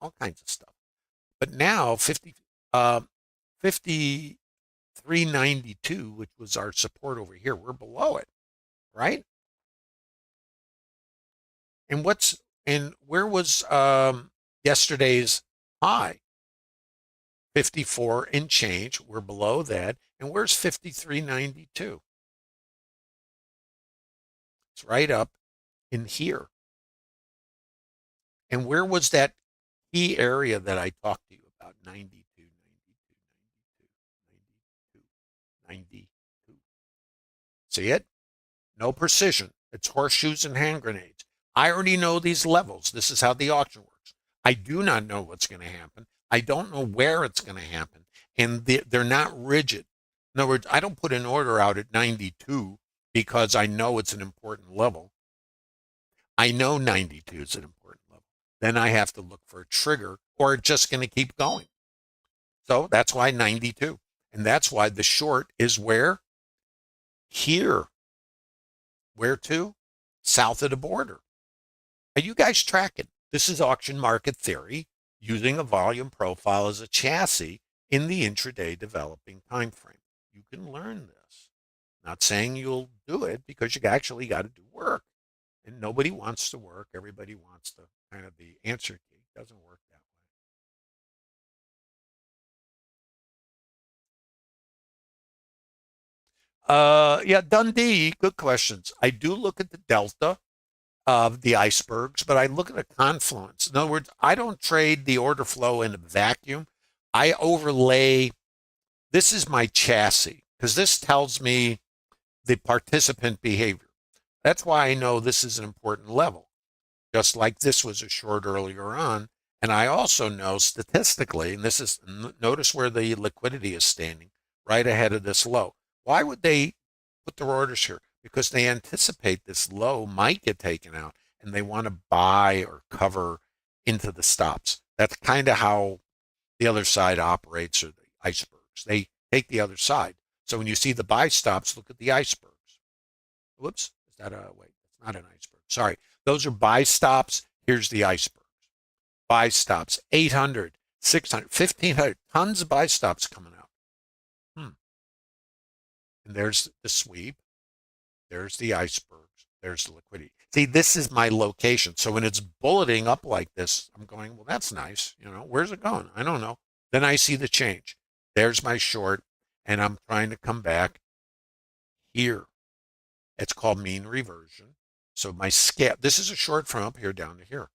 all kinds of stuff. But now 53.92, which was our support over here, we're below it, right? And where was yesterday's high? 54 and change. We're below that. And where's 53.92? It's right up in here. And where was that key area that I talked to you about? 92, 92. See it? No precision. It's horseshoes and hand grenades. I already know these levels. This is how the auction works. I do not know what's going to happen. I don't know where it's going to happen. And they're not rigid. In other words, I don't put an order out at 92 because I know it's an important level. I know 92 is an important level. Then I have to look for a trigger, or it's just going to keep going. So that's why 92. And that's why the short is where? Here. Where to? South of the border. Are you guys tracking? This is auction market theory using a volume profile as a chassis in the intraday developing time frame. You can learn this. Not saying you'll do it, because you actually got to do work. And nobody wants to work. Everybody wants the kind of the answer key. It doesn't work that way. Yeah, Dundee, good questions. I do look at the delta of the icebergs, but I look at a confluence. In other words, I don't trade the order flow in a vacuum. I overlay, this is my chassis, because this tells me the participant behavior. That's why I know this is an important level, just like this was a short earlier on. And I also know statistically, and this is, notice where the liquidity is standing, right ahead of this low. Why would they put their orders here? Because they anticipate this low might get taken out, and they want to buy or cover into the stops. That's kind of how the other side operates, or the icebergs. They take the other side. So when you see the buy stops, look at the icebergs. Whoops, is that a, wait, it's not an iceberg. Sorry. Those are buy stops. Here's the icebergs. Buy stops, 800, 600, 1500, tons of buy stops coming out. And there's the sweep. There's the icebergs. There's the liquidity. See, this is my location. So when it's bulleting up like this, I'm going, well, that's nice. Where's it going? I don't know. Then I see the change. There's my short, and I'm trying to come back here. It's called mean reversion. So my scale, this is a short from up here down to here.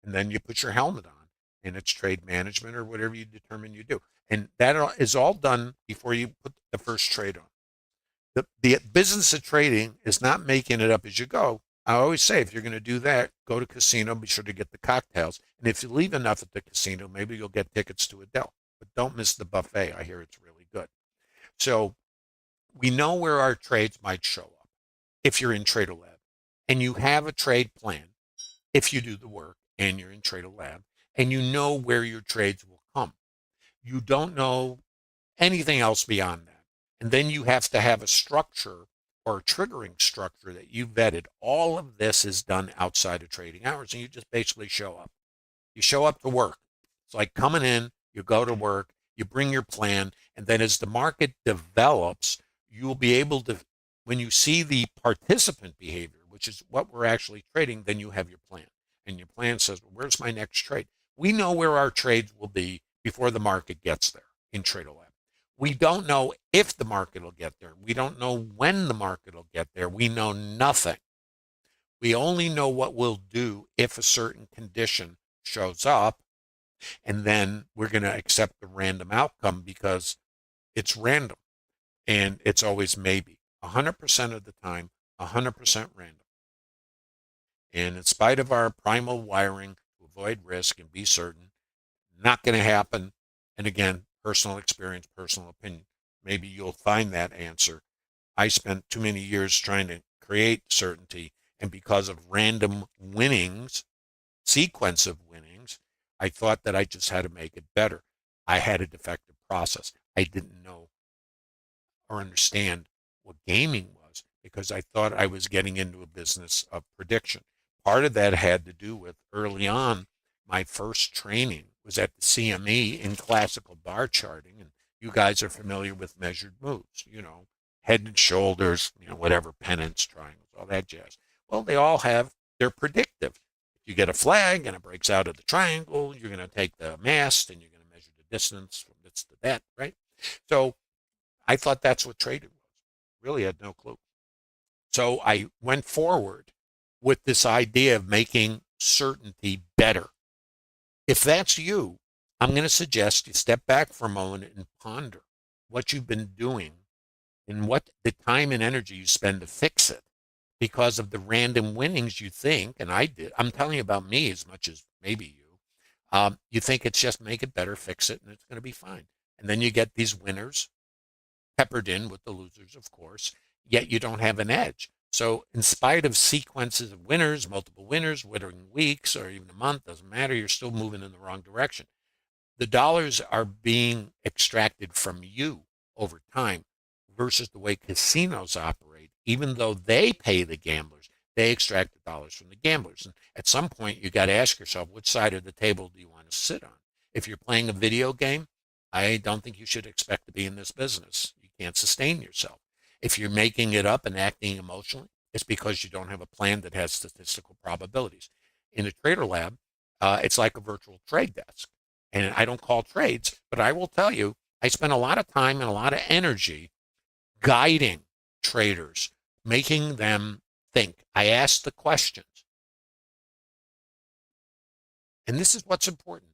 And then you put your helmet on, and it's trade management or whatever you determine you do. And that is all done before you put the first trade on. The business of trading is not making it up as you go. I always say, if you're going to do that, go to casino, be sure to get the cocktails. And if you leave enough at the casino, maybe you'll get tickets to Adele. But don't miss the buffet. I hear it's really good. So we know where our trades might show up if you're in TraderLab. And you have a trade plan if you do the work and you're in TraderLab. And you know where your trades will come. You don't know anything else beyond that. And then you have to have a structure, or a triggering structure, that you vetted. All of this is done outside of trading hours, and you just basically show up. You show up to work. It's like coming in, you go to work, you bring your plan, and then as the market develops, you'll be able to, when you see the participant behavior, which is what we're actually trading, then you have your plan. And your plan says, well, where's my next trade? We know where our trades will be before the market gets there in TraderLab. We don't know if the market will get there. We don't know when the market will get there. We know nothing. We only know what we'll do if a certain condition shows up, and then we're going to accept the random outcome because it's random, and it's always maybe. 100% of the time, 100% random. And in spite of our primal wiring to avoid risk and be certain, not going to happen. And again, personal experience, personal opinion. Maybe you'll find that answer. I spent too many years trying to create certainty, and because of random winnings, sequence of winnings, I thought that I just had to make it better. I had a defective process. I didn't know or understand what gaming was, because I thought I was getting into a business of prediction. Part of that had to do with, early on, my first training was at the CME in classical bar charting, and you guys are familiar with measured moves, head and shoulders, whatever, pennants, triangles, all that jazz. Well, they all have, they're predictive. If you get a flag and it breaks out of the triangle, you're going to take the mast and you're going to measure the distance from this to that, right? So I thought that's what trading was. Really had no clue. So I went forward with this idea of making certainty better. If that's you, I'm going to suggest you step back for a moment and ponder what you've been doing and what the time and energy you spend to fix it. because of the random winnings you think, and I did. I'm telling you about me as much as maybe you. You think it's just make it better, fix it, and it's going to be fine. And then you get these winners peppered in with the losers, of course, yet you don't have an edge. So, in spite of sequences of winners, multiple winners, winning weeks, or even a month, doesn't matter, you're still moving in the wrong direction. The dollars are being extracted from you over time versus the way casinos operate. Even though they pay the gamblers, they extract the dollars from the gamblers. And at some point, you got to ask yourself, which side of the table do you want to sit on? If you're playing a video game, I don't think you should expect to be in this business. You can't sustain yourself. If you're making it up and acting emotionally, it's because you don't have a plan that has statistical probabilities. In a trader lab, it's like a virtual trade desk. And I don't call trades, but I will tell you, I spend a lot of time and a lot of energy guiding traders, making them think. I ask the questions. And this is what's important.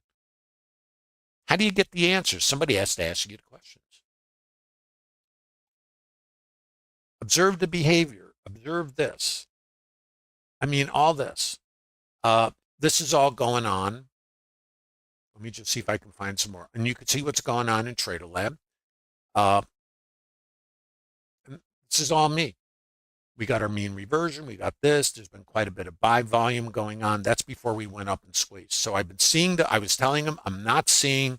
How do you get the answers? Somebody has to ask you the questions. Observe the behavior. Observe this. I mean, all this. This is all going on. Let me just see if I can find some more. And you can see what's going on in Trader Lab. This is all me. We got our mean reversion. We got this. There's been quite a bit of buy volume going on. That's before we went up and squeezed. So I've been seeing I was telling them I'm not seeing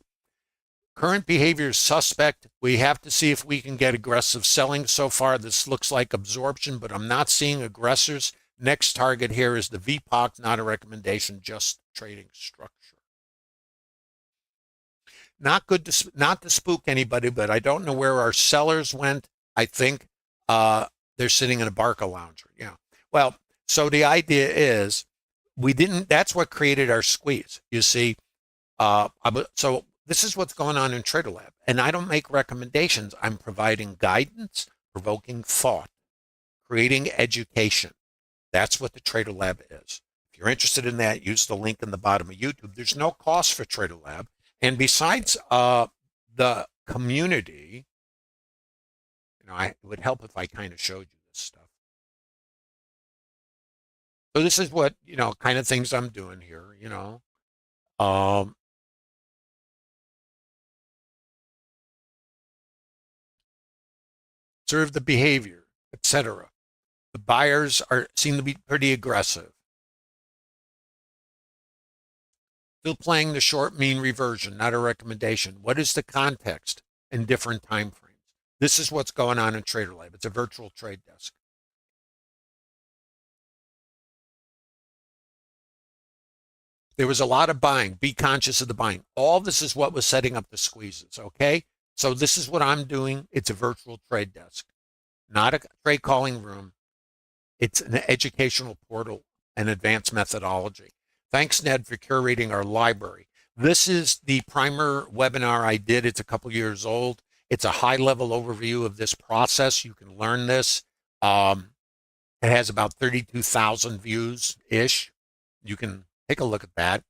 current behavior is suspect. We have to see if we can get aggressive selling. So far, this looks like absorption, but I'm not seeing aggressors. Next target here is the VPOC, not a recommendation, just trading structure. Not good to not to spook anybody, but I don't know where our sellers went. I think they're sitting in a Barca lounger. Yeah. Well, so the idea is we didn't. That's what created our squeeze. You see. So this is what's going on in Trader Lab, and I don't make recommendations. I'm providing guidance, provoking thought, creating education. That's what the Trader Lab is. If you're interested in that, use the link in the bottom of YouTube. There's no cost for Trader Lab. And besides the community, it would help if I kind of showed you this stuff. So this is what, kind of things I'm doing here, Observe the behavior, etc. The buyers seem to be pretty aggressive. Still playing the short mean reversion, not a recommendation. What is the context in different time frames? This is what's going on in Trader Lab. It's a virtual trade desk. There was a lot of buying. Be conscious of the buying. All this is what was setting up the squeezes, okay? So this is what I'm doing. It's a virtual trade desk, not a trade calling room. It's an educational portal and advanced methodology. Thanks, Ned, for curating our library. This is the primer webinar I did. It's a couple years old. It's a high-level overview of this process. You can learn this. It has about 32,000 views-ish. You can take a look at that.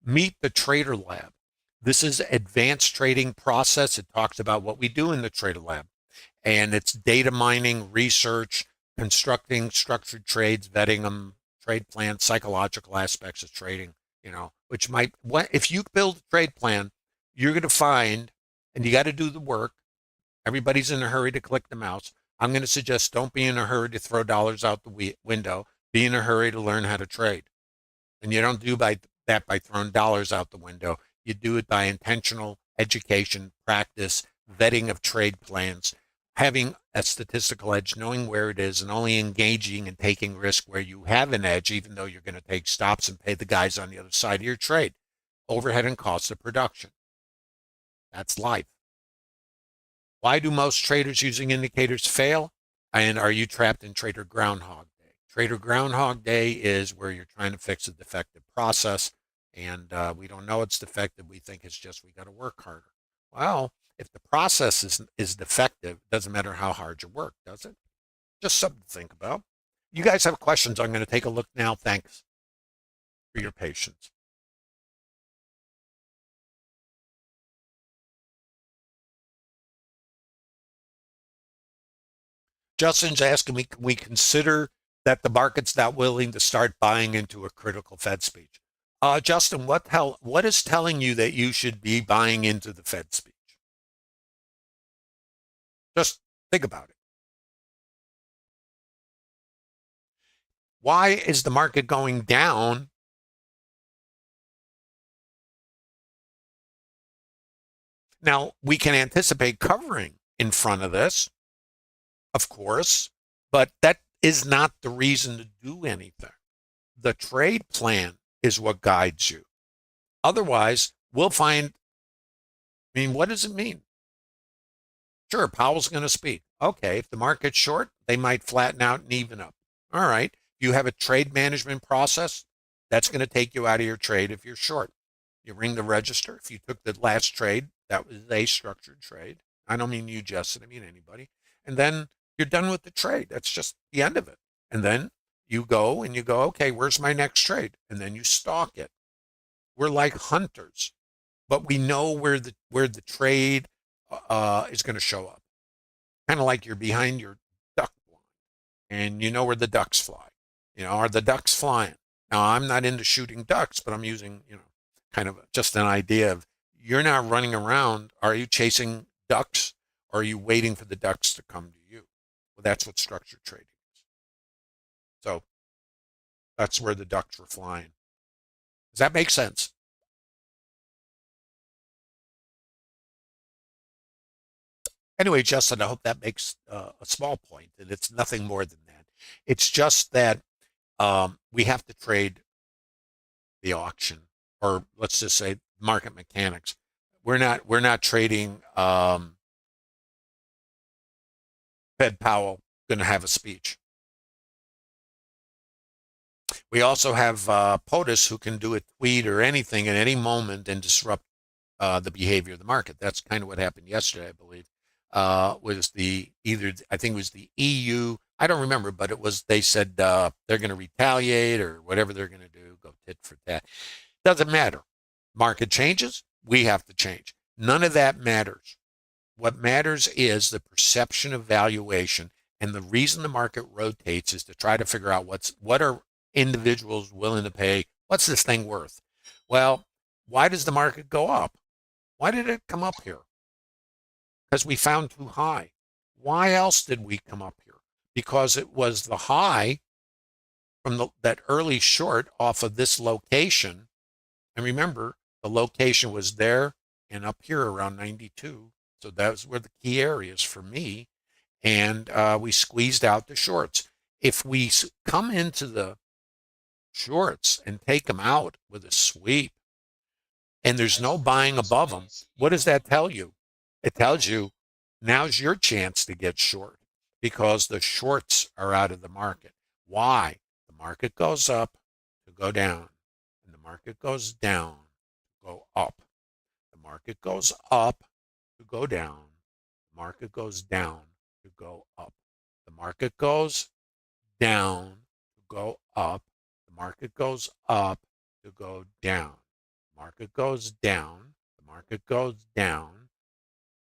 Meet the Trader Lab. This is advanced trading process. It talks about what we do in the Trader Lab. And it's data mining, research, constructing structured trades, vetting them, trade plans, psychological aspects of trading, which if you build a trade plan, you're going to find, and you got to do the work. Everybody's in a hurry to click the mouse. I'm going to suggest don't be in a hurry to throw dollars out the window. Be in a hurry to learn how to trade. And you don't do that by throwing dollars out the window. You do it by intentional education, practice, vetting of trade plans, having a statistical edge, knowing where it is, and only engaging and taking risk where you have an edge, even though you're going to take stops and pay the guys on the other side of your trade. Overhead and cost of production. That's life. Why do most traders using indicators fail? And are you trapped in Trader Groundhog Day? Trader Groundhog Day is where you're trying to fix a defective process, and we don't know it's defective. We think it's just we got to work harder. Well, if the process is defective, it doesn't matter how hard you work, does it? Just something to think about. You guys have questions. I'm going to take a look now. Thanks for your patience. Justin's asking me, can we consider that the market's not willing to start buying into a critical Fed speech. Justin, what is telling you that you should be buying into the Fed speech? Just think about it. Why is the market going down? Now, we can anticipate covering in front of this, of course, but that is not the reason to do anything. The trade plan is what guides you. Otherwise, we'll find, I mean, what does it mean? Sure, Powell's going to speak. Okay, if the market's short, they might flatten out and even up. All right, you have a trade management process. That's going to take you out of your trade if you're short. You ring the register. If you took the last trade, that was a structured trade. I don't mean you, Justin, I mean anybody. And then you're done with the trade. That's just the end of it. And then you go, okay, where's my next trade? And then you stalk it. We're like hunters, but we know where the trade is going to show up. Kind of like you're behind your duck blind and you know where the ducks fly. Are the ducks flying? Now, I'm not into shooting ducks, but I'm using, kind of just an idea of, you're not running around. Are you chasing ducks, or are you waiting for the ducks to come to you? Well, that's what structured trading is. So that's where the ducks were flying. Does that make sense? Anyway, Justin, I hope that makes a small point, and it's nothing more than that. It's just that we have to trade the auction, or let's just say market mechanics. We're not trading Fed Powell going to have a speech. We also have POTUS, who can do a tweet or anything at any moment and disrupt the behavior of the market. That's kind of what happened yesterday, I believe. Was I think it was the EU. I don't remember, but they said they're going to retaliate or whatever they're going to do, go tit for tat. Doesn't matter. Market changes, we have to change. None of that matters. What matters is the perception of valuation, and the reason the market rotates is to try to figure out what are individuals willing to pay. What's this thing worth? Well, why does the market go up? Why did it come up here? Because we found too high. Why else did we come up here? Because it was the high from that early short off of this location. And remember, the location was there and up here around 92. So that was where the key areas for me. And we squeezed out the shorts. If we come into the shorts and take them out with a sweep, and there's no buying above them, what does that tell you? It tells you now's your chance to get short, because the shorts are out of the market. Why? The market goes up to go down, and the market goes down to go up. The market goes up to go down. The market goes down to go up. The market goes down to go up. The market goes up to go down. The market goes down. The market goes down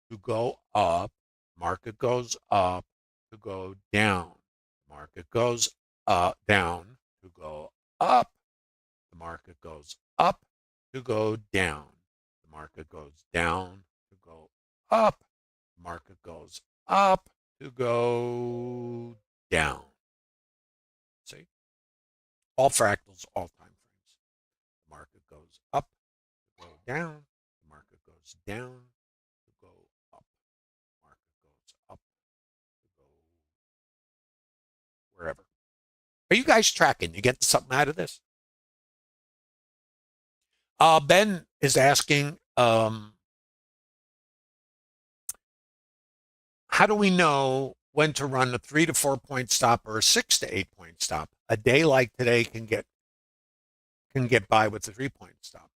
to go up. Market goes up to go down. Market goes down to go up. The market goes up to go down. The market goes down to go up. The market goes up to go down. See? All fractals, all time frames. The market goes up to go down. The market goes down to go up. The market goes up to go wherever. Are you guys tracking? You getting something out of this? Ben is asking, how do we know when to run a 3 to 4 point stop or a 6 to 8 point stop? A day like today can get by with a 3 point stop.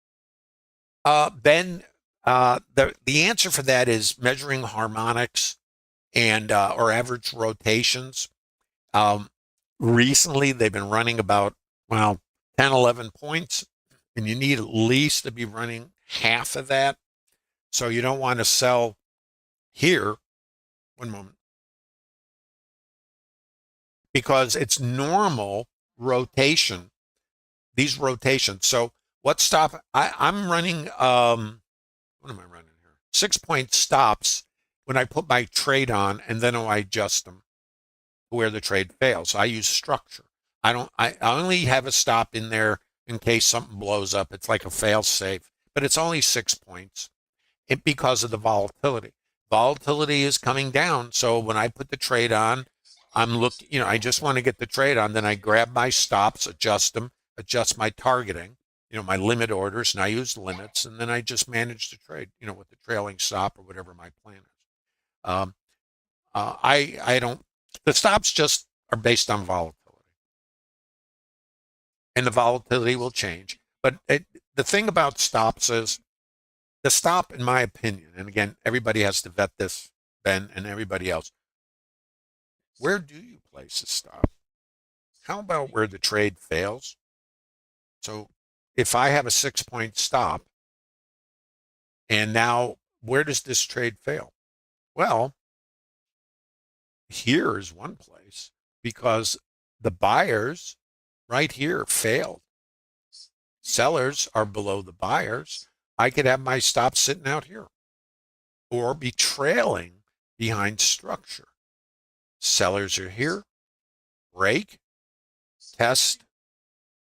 Ben, the answer for that is measuring harmonics and or average rotations. Recently, they've been running about 10, 11 points, and you need at least to be running half of that. So you don't want to sell here. One moment. because it's normal rotation, these rotations. So what stop, I'm running, what am I running here? 6-point stops when I put my trade on, and then I adjust them where the trade fails. I use structure. I only have a stop in there in case something blows up. It's like a fail safe, but it's only 6 points because of the volatility. Volatility is coming down. So when I put the trade on, I'm looking, I just want to get the trade on. Then I grab my stops, adjust them, adjust my targeting, my limit orders, and I use limits, and then I just manage the trade, with the trailing stop or whatever my plan is. Um, I don't, the stops just are based on volatility, and the volatility will change. But the thing about stops is the stop, in my opinion, and again, everybody has to vet this, Ben and everybody else. Where do you place a stop? How about where the trade fails? So if I have a 6-point stop, and now where does this trade fail? Well, here is one place, because the buyers right here failed. Sellers are below the buyers. I could have my stop sitting out here or be trailing behind structure. Sellers are here, break, test,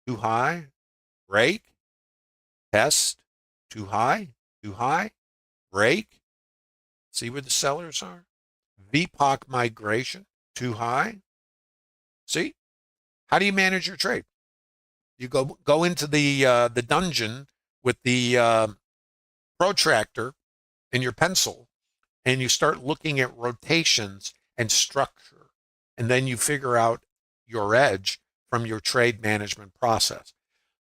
too high, break, test, too high, break. See where the sellers are? VPOC migration, too high. See? How do you manage your trade? You go into the dungeon with the protractor and your pencil, and you start looking at rotations and structure, and then you figure out your edge from your trade management process.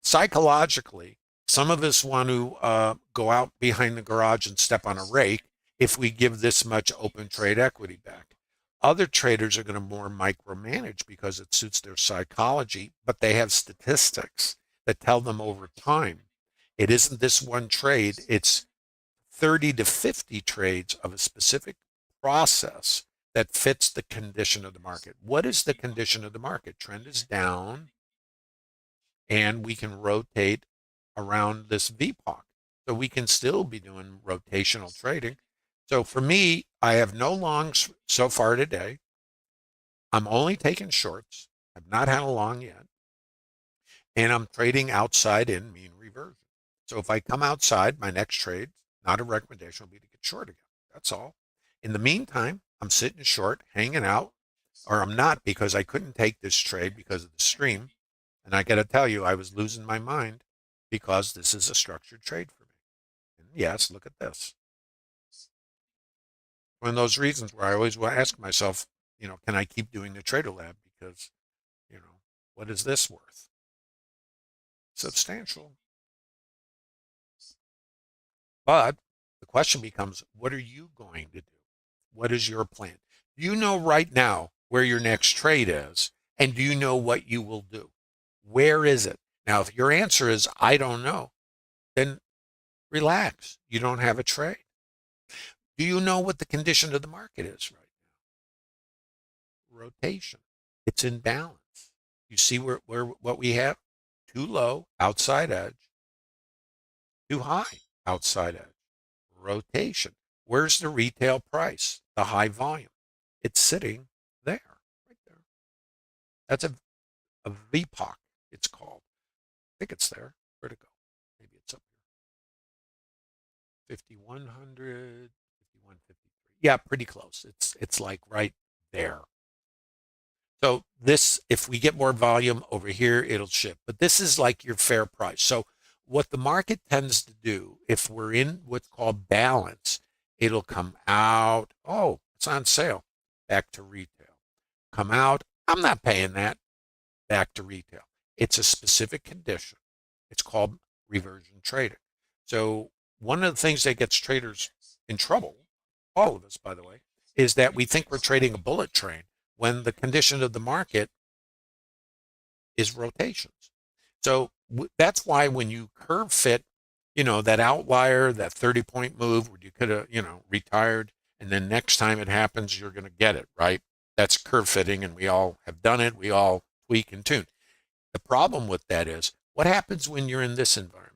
Psychologically, some of us want to go out behind the garage and step on a rake if we give this much open trade equity back. Other traders are going to more micromanage because it suits their psychology, but they have statistics that tell them over time, it isn't this one trade, it's 30 to 50 trades of a specific process that fits the condition of the market. What is the condition of the market? Trend is down, and we can rotate around this VPOC. So we can still be doing rotational trading. So for me, I have no longs so far today. I'm only taking shorts. I've not had a long yet. And I'm trading outside in mean reversion. So if I come outside, my next trade, not a recommendation, will be to get short again. That's all. In the meantime, I'm sitting short, hanging out, or I'm not, because I couldn't take this trade because of the stream. And I got to tell you, I was losing my mind because this is a structured trade for me. And yes, look at this. One of those reasons where I always ask myself, can I keep doing the Trader Lab? Because, what is this worth? Substantial. But the question becomes, what are you going to do? What is your plan? Do you know right now where your next trade is? And do you know what you will do? Where is it? Now, if your answer is, I don't know, then relax. You don't have a trade. Do you know what the condition of the market is right now? Rotation. It's in balance. You see where what we have? Too low, outside edge. Too high, outside edge. Rotation. Where's the retail price? The high volume. It's sitting there, right there. That's a VPOC, it's called. I think it's there. Where'd it go? Maybe it's up here. 5100, 5153. Yeah, pretty close. It's like right there. So this, if we get more volume over here, it'll shift. But this is like your fair price. So what the market tends to do, if we're in what's called balance, it'll come out. Oh, it's on sale. Back to retail. Come out. I'm not paying that. Back to retail. It's a specific condition. It's called reversion trading. So one of the things that gets traders in trouble, all of us, by the way, is that we think we're trading a bullet train when the condition of the market is rotations. So that's why when you curve fit, that outlier, that 30-point move where you could have, retired, and then next time it happens, you're going to get it, right? That's curve fitting, and we all have done it. We all tweak and tune. The problem with that is, what happens when you're in this environment?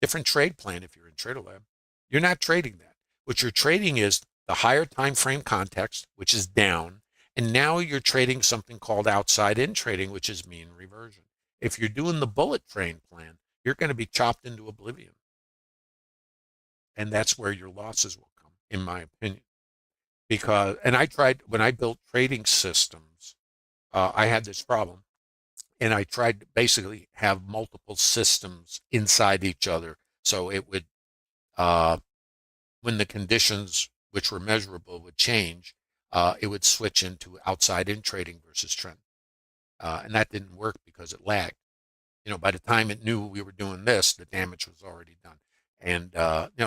Different trade plan if you're in TraderLab. You're not trading that. What you're trading is the higher time frame context, which is down, and now you're trading something called outside in trading, which is mean reversion. If you're doing the bullet train plan, you're going to be chopped into oblivion. And that's where your losses will come, in my opinion. Because, and I tried, when I built trading systems, I had this problem. And I tried to basically have multiple systems inside each other. So it would, when the conditions, which were measurable, would change, it would switch into outside in trading versus trend. And that didn't work because it lagged. By the time it knew we were doing this, the damage was already done. And,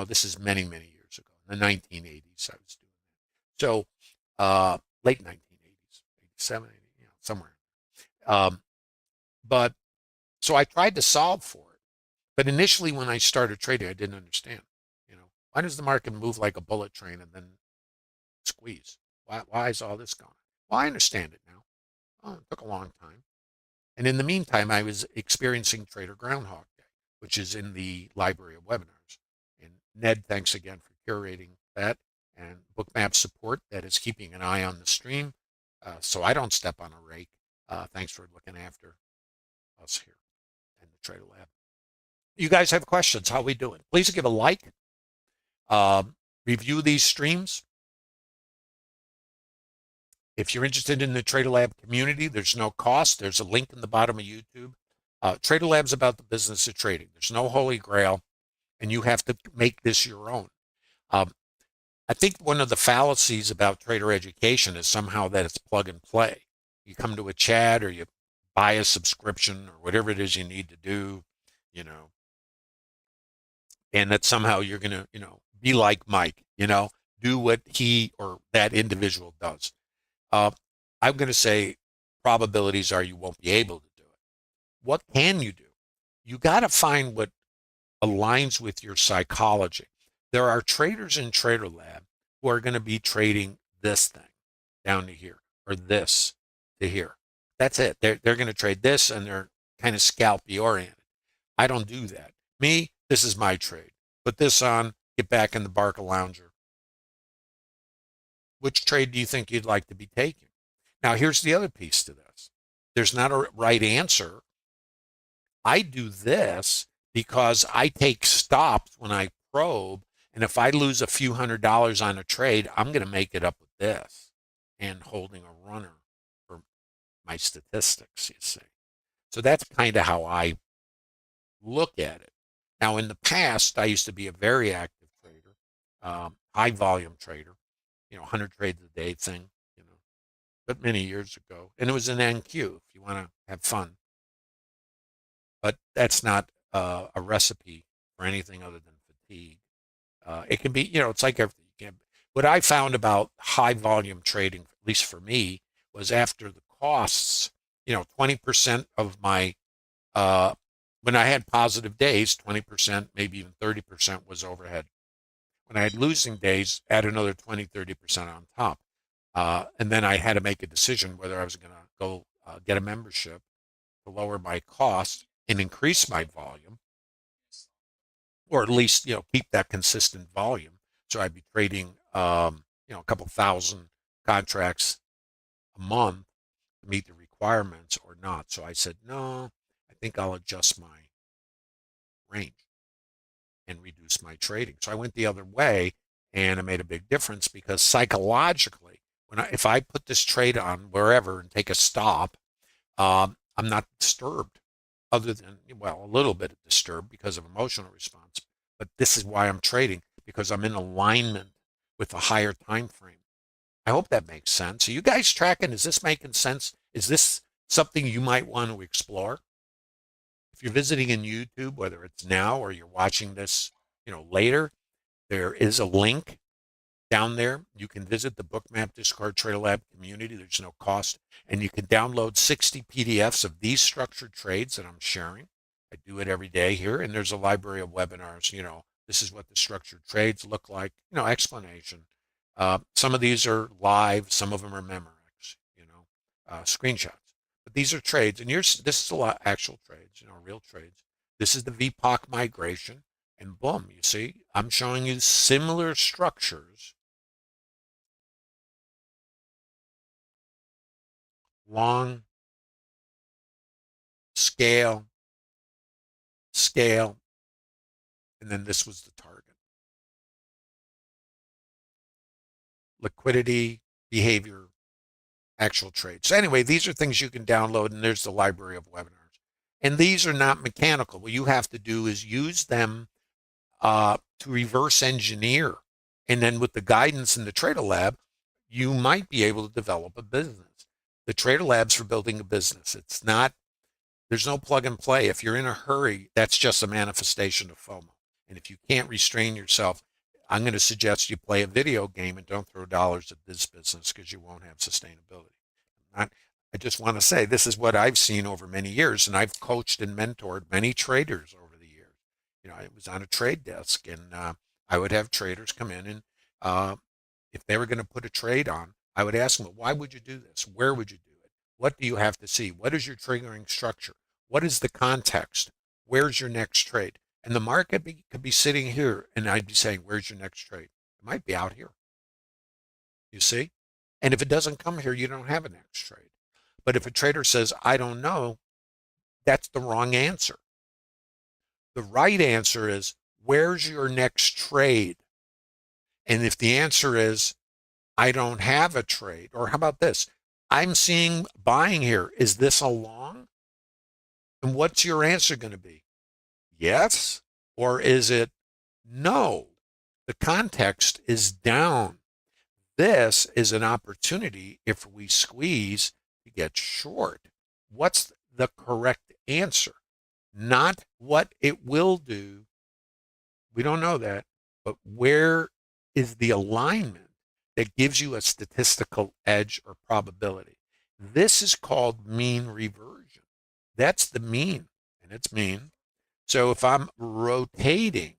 this is many, many years ago. In the 1980s, I was doing that. So, late 1980s, 87, 80, somewhere. But so I tried to solve for it. But initially, when I started trading, I didn't understand. Why does the market move like a bullet train and then squeeze? Why is all this going on? Well, I understand it now. Oh, it took a long time. And in the meantime, I was experiencing Trader Groundhog Day, which is in the library of webinars. And Ned, thanks again for curating that, and Bookmap support that is keeping an eye on the stream, so I don't step on a rake. Thanks for looking after us here in the Trader Lab. You guys have questions? How are we doing? Please give a like. Review these streams. If you're interested in the Trader Lab community, there's no cost. There's a link in the bottom of YouTube. Trader Lab's about the business of trading. There's no holy grail, and you have to make this your own. I think one of the fallacies about trader education is somehow that it's plug and play. You come to a chat or you buy a subscription or whatever it is you need to do, and that somehow you're going to, be like Mike, do what he or that individual does. I'm going to say probabilities are you won't be able to do it. What can you do? You got to find what aligns with your psychology. There are traders in Trader Lab who are going to be trading this thing down to here or this to here. That's it. They're going to trade this, and they're kind of scalpy oriented. I don't do that. Me, this is my trade. Put this on, get back in the Barca Lounger. Which trade do you think you'd like to be taking? Now, here's the other piece to this. There's not a right answer. I do this because I take stops when I probe, and if I lose a few $100s on a trade, I'm going to make it up with this and holding a runner for my statistics, you see. So that's kind of how I look at it. Now, in the past, I used to be a very active trader, high volume trader, 100 trades a day thing, but many years ago. And it was an NQ if you want to have fun. But that's not a recipe for anything other than fatigue. It can be, it's like everything. What I found about high volume trading, at least for me, was after the costs, 20% of my, when I had positive days, 20%, maybe even 30% was overhead. When I had losing days, add another 20, 30% on top. And then I had to make a decision whether I was going to go get a membership to lower my cost and increase my volume, or at least, keep that consistent volume. So I'd be trading, a couple thousand contracts a month to meet the requirements or not. So I said, no, I think I'll adjust my range and reduce my trading. So I went the other way, and it made a big difference because psychologically, if I put this trade on wherever and take a stop, I'm not disturbed, other than, a little bit disturbed because of emotional response. But this is why I'm trading, because I'm in alignment with a higher time frame. I hope that makes sense. Are you guys tracking? Is this making sense? Is this something you might want to explore? If you're visiting in YouTube, whether it's now or you're watching this, later, there is a link down there. You can visit the Bookmap Discord Trader Lab community. There's no cost. And you can download 60 PDFs of these structured trades that I'm sharing. I do it every day here. And there's a library of webinars. This is what the structured trades look like, explanation. Some of these are live, some of them are Memorex, screenshots. But these are trades, and this is a lot actual trades, real trades. This is the VPOC migration, and boom, you see, I'm showing you similar structures, long, scale, scale, and then this was the target. Liquidity, behavior, actual trades. So anyway, these are things you can download, and there's the library of webinars. And these are not mechanical. What you have to do is use them to reverse engineer. And then with the guidance in the Trader Lab, you might be able to develop a business. The Trader Lab's for building a business. There's no plug and play. If you're in a hurry, that's just a manifestation of FOMO. And if you can't restrain yourself, I'm going to suggest you play a video game and don't throw dollars at this business because you won't have sustainability. I just want to say this is what I've seen over many years, and I've coached and mentored many traders over the years. I was on a trade desk, and I would have traders come in, and if they were going to put a trade on, I would ask them, why would you do this? Where would you do it? What do you have to see? What is your triggering structure? What is the context? Where's your next trade? And the market could be sitting here, and I'd be saying, where's your next trade? It might be out here. You see? And if it doesn't come here, you don't have a next trade. But if a trader says, I don't know, that's the wrong answer. The right answer is, where's your next trade? And if the answer is, I don't have a trade, or how about this? I'm seeing buying here. Is this a long? And what's your answer going to be? Yes? Or is it no? The context is down. This is an opportunity if we squeeze to get short. What's the correct answer? Not what it will do. We don't know that, but where is the alignment that gives you a statistical edge or probability? This is called mean reversion. That's the mean, and it's mean. So if I'm rotating,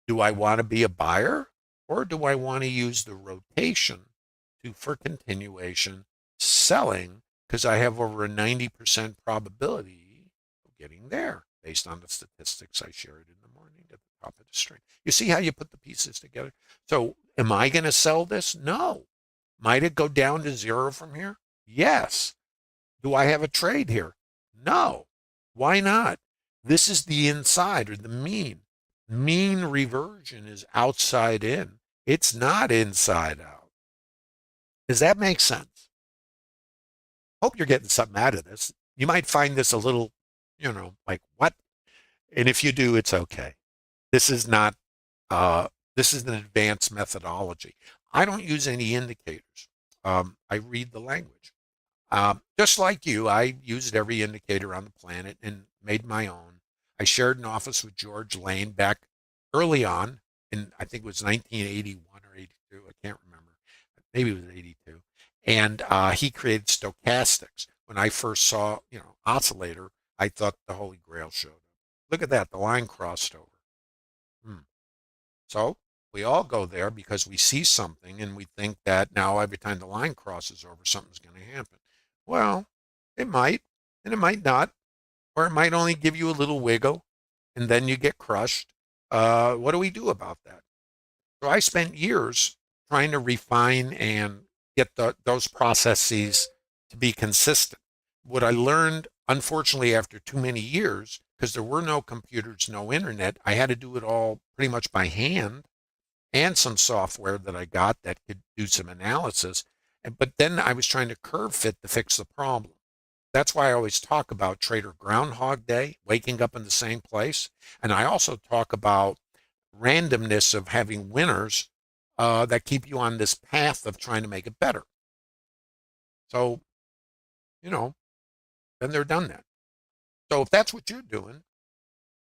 do I want to be a buyer, or do I want to use the rotation for continuation selling, because I have over a 90% probability of getting there based on the statistics I shared in the morning at the top of the string. You see how you put the pieces together? So am I going to sell this? No. Might it go down to zero from here? Yes. Do I have a trade here? No. Why not? This is the inside, or the mean. Mean reversion is outside in. It's not inside out. Does that make sense? Hope you're getting something out of this. You might find this a little, like, what? And if you do, it's okay. This is not, this is an advanced methodology. I don't use any indicators. I read the language. Just like you, I used every indicator on the planet and made my own. I shared an office with George Lane back early on, in I think it was 1981 or 82. I can't remember. Maybe it was 82. And he created stochastics. When I first saw, oscillator, I thought the Holy Grail showed up. Look at that, the line crossed over. So we all go there because we see something and we think that now every time the line crosses over, something's going to happen. Well, it might, and it might not, or it might only give you a little wiggle, and then you get crushed. What do we do about that? So I spent years trying to refine and get those processes to be consistent. What I learned, unfortunately, after too many years, because there were no computers, no internet, I had to do it all pretty much by hand, and some software that I got that could do some analysis. But then I was trying to curve fit to fix the problem. That's why I always talk about Trader Groundhog Day, waking up in the same place. And I also talk about randomness of having winners that keep you on this path of trying to make it better. So, then they're done that. So if that's what you're doing,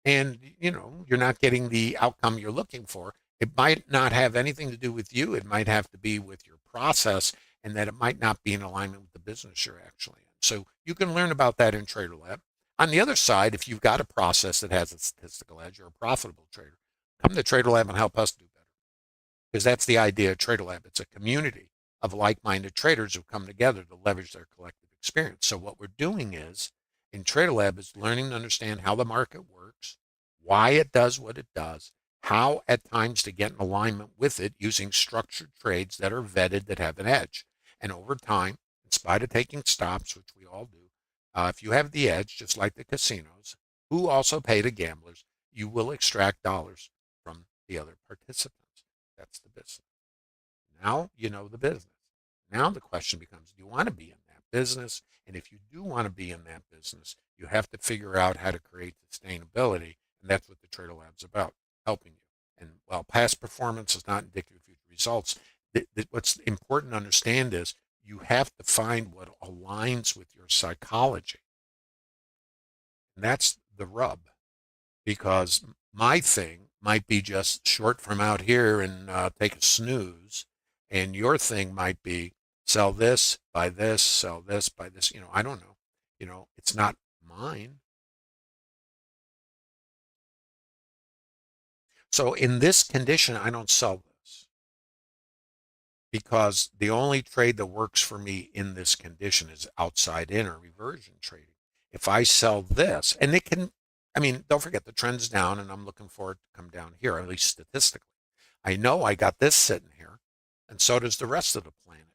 and you're not getting the outcome you're looking for, it might not have anything to do with you. It might have to be with your process, and that it might not be in alignment with the business you're actually in. So you can learn about that in Trader Lab. On the other side, if you've got a process that has a statistical edge, you're a profitable trader, come to Trader Lab and help us do better. because that's the idea of Trader Lab. It's a community of like-minded traders who come together to leverage their collective experience. So what we're doing is, in Trader Lab, is learning to understand how the market works, why it does what it does, how at times to get in alignment with it using structured trades that are vetted, that have an edge. And over time, in spite of taking stops, which we all do, if you have the edge, just like the casinos, who also pay the gamblers, you will extract dollars from the other participants. That's the business. Now you know the business. Now the question becomes, do you want to be in that business? And if you do want to be in that business, you have to figure out how to create sustainability. And that's what the Trader Lab's about, helping you. And while past performance is not indicative of future results, what's important to understand is you have to find what aligns with your psychology. And that's the rub, because my thing might be just short from out here and take a snooze, and your thing might be sell this, buy this, sell this, buy this. I don't know. It's not mine. So in this condition, I don't sell this, because the only trade that works for me in this condition is outside in or reversion trading. If I sell this, and it can, don't forget the trend's down, and I'm looking for it to come down here, at least statistically. I know I got this sitting here, and so does the rest of the planet.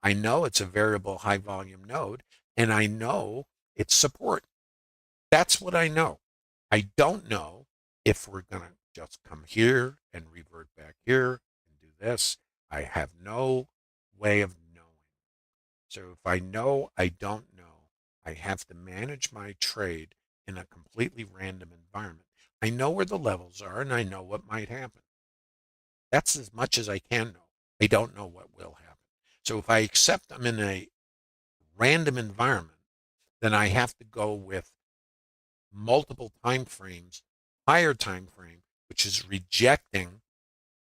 I know it's a variable high volume node, and I know it's support. That's what I know. I don't know if we're going to just come here and revert back here and do this. I have no way of knowing. So if I know I don't know, I have to manage my trade in a completely random environment. I know where the levels are, and I know what might happen. That's as much as I can know. I don't know what will happen. So if I accept I'm in a random environment, then I have to go with multiple time frames, higher time frame, which is rejecting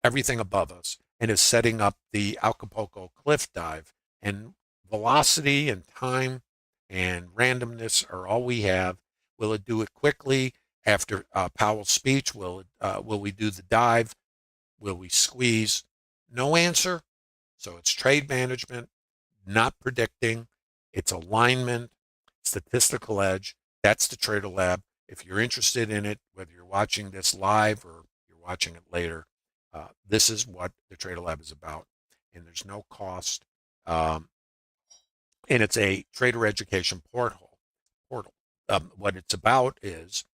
everything above us and is setting up the Acapulco cliff dive. And velocity and time and randomness are all we have. Will it do it quickly after Powell's speech? Will we do the dive? Will we squeeze? No answer. So it's trade management, not predicting. It's alignment, statistical edge. That's the Trader Lab. If you're interested in it, whether you're watching this live or you're watching it later, this is what the Trader Lab is about. And there's no cost. And it's a trader education portal. What it's about is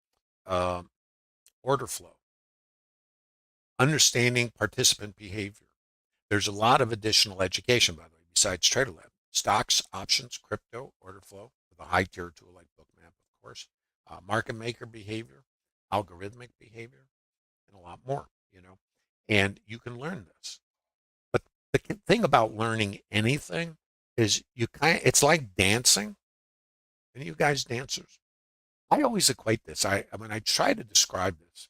order flow, understanding participant behavior. There's a lot of additional education, by the way, besides Trader Lab. Stocks, options, crypto, order flow, with a high tier tool like Bookmap, of course, market maker behavior, algorithmic behavior, and a lot more. And you can learn this. But the thing about learning anything is it's like dancing. Any of you guys dancers? I always equate this. When I try to describe this,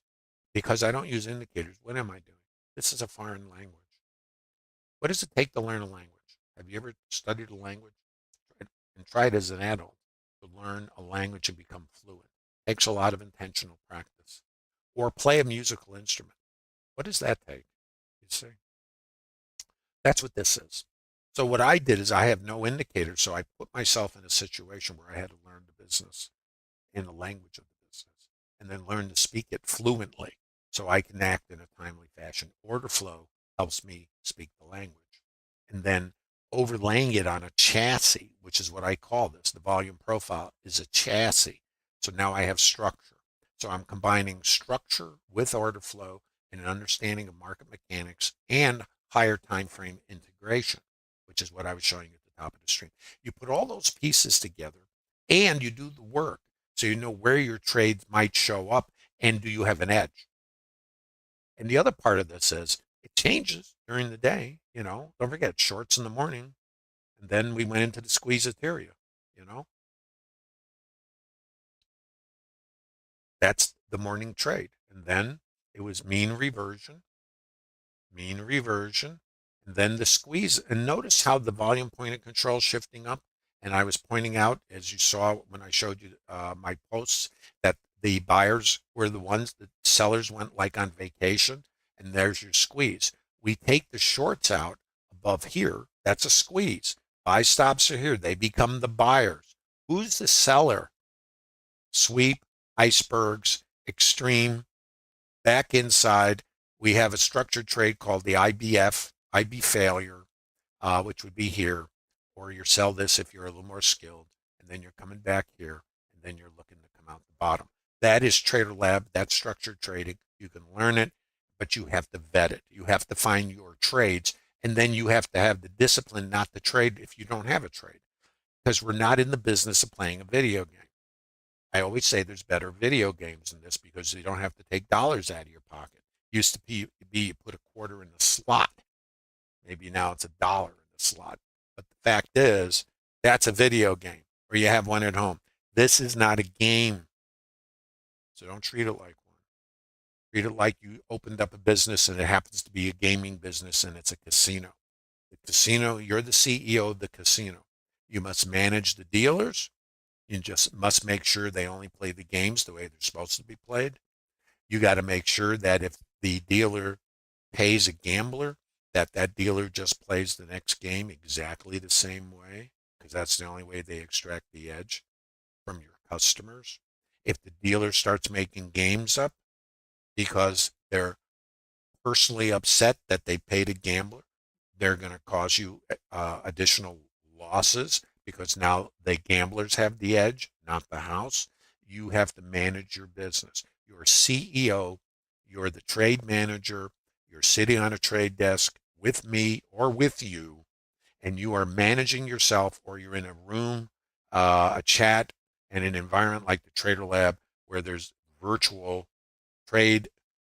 because I don't use indicators, what am I doing? This is a foreign language. What does it take to learn a language? Have you ever studied a language and tried as an adult to learn a language and become fluent? It takes a lot of intentional practice. Or play a musical instrument. What does that take? You see? That's what this is. So what I did is I have no indicator, so I put myself in a situation where I had to learn the business in the language of the business and then learn to speak it fluently so I can act in a timely fashion. Orderflow helps me speak the language. And then overlaying it on a chassis, which is what I call this. The volume profile is a chassis. So now I have structure. So I'm combining structure with order flow and an understanding of market mechanics and higher time frame integration, which is what I was showing you at the top of the screen. You put all those pieces together and you do the work so you know where your trades might show up and do you have an edge. And the other part of this is it changes during the day. Don't forget shorts in the morning. And then we went into the squeezeteria, you know. That's the morning trade. And then it was mean reversion, and then the squeeze. And notice how the volume point of control is shifting up. And I was pointing out, as you saw when I showed you my posts, that the buyers were the ones, the sellers went like on vacation, and there's your squeeze. We take the shorts out above here. That's a squeeze. Buy stops are here. They become the buyers. Who's the seller? Sweep, icebergs, extreme. Back inside, we have a structured trade called the IBF, IB failure, which would be here, or you sell this if you're a little more skilled, and then you're coming back here, and then you're looking to come out the bottom. That is Trader Lab. That's structured trading. You can learn it, but you have to vet it. You have to find your trades, and then you have to have the discipline not to trade if you don't have a trade, because we're not in the business of playing a video game. I always say there's better video games than this because you don't have to take dollars out of your pocket. Used to be you put a quarter in the slot. Maybe now it's $1 in the slot. But the fact is, that's a video game, or you have one at home. This is not a game. So don't treat it like one. Treat it like you opened up a business and it happens to be a gaming business and it's a casino. The casino, you're the CEO of the casino. You must manage the dealers. You just must make sure they only play the games the way they're supposed to be played. You got to make sure that if the dealer pays a gambler, that dealer just plays the next game exactly the same way, because that's the only way they extract the edge from your customers. If the dealer starts making games up because they're personally upset that they paid a gambler, they're going to cause you additional losses because now the gamblers have the edge, not the house. You have to manage your business. You're CEO, you're the trade manager, you're sitting on a trade desk with me or with you, and you are managing yourself, or you're in a room, a chat, and an environment like the Trader Lab where there's virtual trade.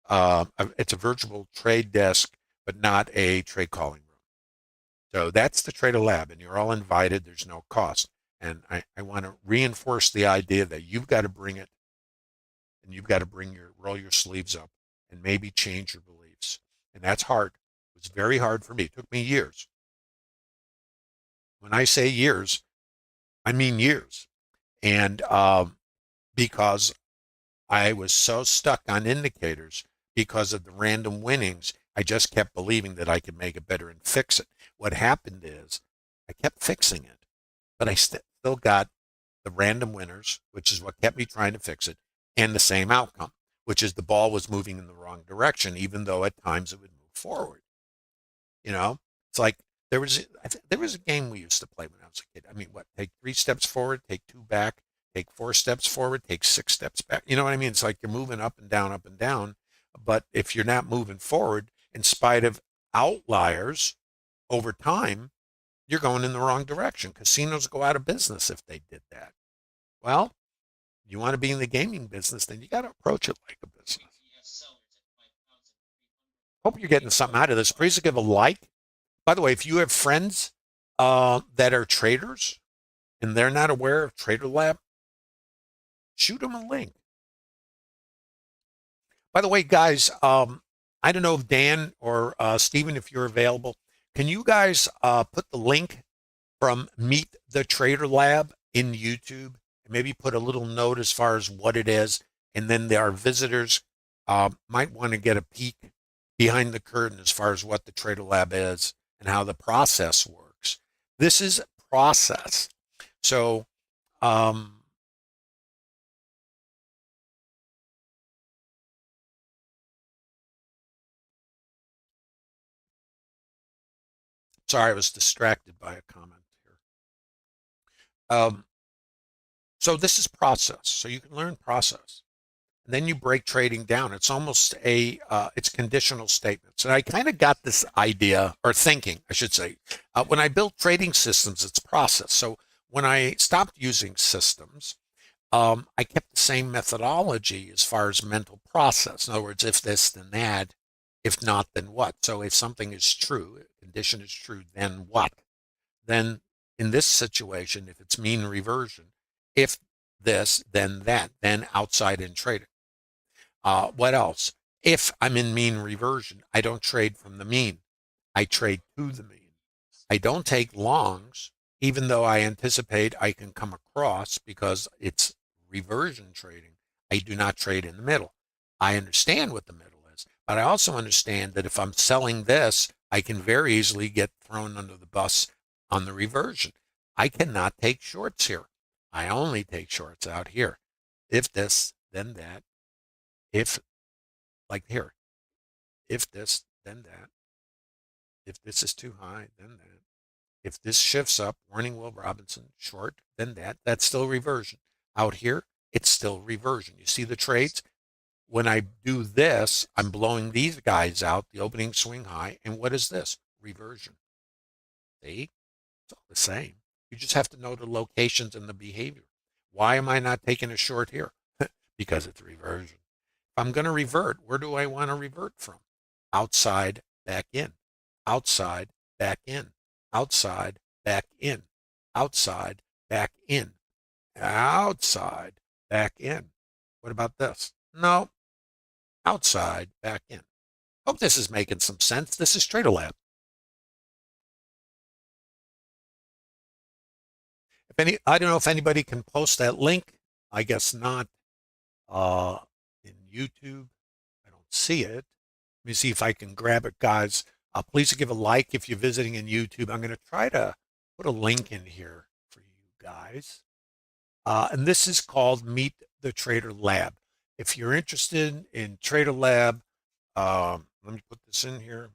It's a virtual trade desk, but not a trade calling room. So that's the Trader Lab, and you're all invited. There's no cost. And I want to reinforce the idea that you've got to bring it, and you've got to roll your sleeves up and maybe change your beliefs. And that's hard. It was very hard for me. It took me years. When I say years, I mean years. And because I was so stuck on indicators because of the random winnings, I just kept believing that I could make it better and fix it. What happened is I kept fixing it, but I still got the random winners, which is what kept me trying to fix it, and the same outcome, which is the ball was moving in the wrong direction, even though at times it would move forward. You know, it's like there was a game we used to play when I was a kid. I mean, what, take 3 steps forward, take 2 back, take 4 steps forward, take 6 steps back. You know what I mean? It's like you're moving up and down, up and down. But if you're not moving forward, in spite of outliers over time, you're going in the wrong direction. Casinos go out of business if they did that. Well, you want to be in the gaming business, then you got to approach it like a business. Hope you're getting something out of this. Please give a like. By the way, if you have friends that are traders and they're not aware of Trader Lab, shoot them a link. By the way, guys, I don't know if Dan or Stephen, if you're available, can you guys put the link from Meet the Trader Lab in YouTube and maybe put a little note as far as what it is, and then our visitors might want to get a peek behind the curtain as far as what the Trader Lab is and how the process works. This is process. So sorry, I was distracted by a comment here. So this is process. So you can learn process. And then you break trading down. It's almost it's conditional statements. And I kind of got this idea, or thinking, I should say, when I built trading systems, it's process. So when I stopped using systems, I kept the same methodology as far as mental process. In other words, if this, then that. If not, then what? So if something is true, a condition is true, then what? Then in this situation, if it's mean reversion, if this, then that, then outside in trading. What else? If I'm in mean reversion, I don't trade from the mean. I trade to the mean. I don't take longs, even though I anticipate I can come across because it's reversion trading. I do not trade in the middle. I understand what the middle is, But I also understand that if I'm selling this, I can very easily get thrown under the bus on the reversion. I cannot take shorts here. I only take shorts out here. If this, then that. If, like here, if this, then that. If this is too high, then that. If this shifts up, warning Will Robinson, short, then that. That's still reversion. Out here, it's still reversion. You see the trades? When I do this, I'm blowing these guys out, the opening swing high. And what is this? Reversion. See? It's all the same. You just have to know the locations and the behavior. Why am I not taking a short here? Because it's reversion. If I'm going to revert, where do I want to revert from? Outside, back in. Outside, back in. Outside, back in. Outside, back in. Outside, back in. What about this? No. Outside, back in. Hope this is making some sense. This is TraderLab. I don't know if anybody can post that link. I guess not. In YouTube, I don't see it. Let me see if I can grab it, guys. Please give a like if you're visiting in YouTube. I'm going to try to put a link in here for you guys. And this is called Meet the Trader Lab. If you're interested in Trader Lab, let me put this in here.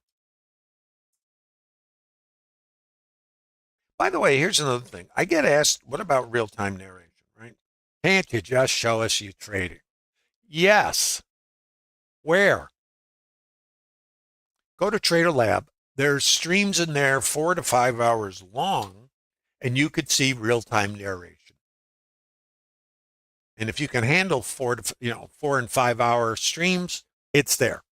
By the way, here's another thing. I get asked, what about real-time narration, right? Can't you just show us you trading? Yes. Where? Go to Trader Lab. There's streams in there 4 to 5 hours long, and you could see real-time narration. And if you can handle 4 and 5 hour streams, it's there.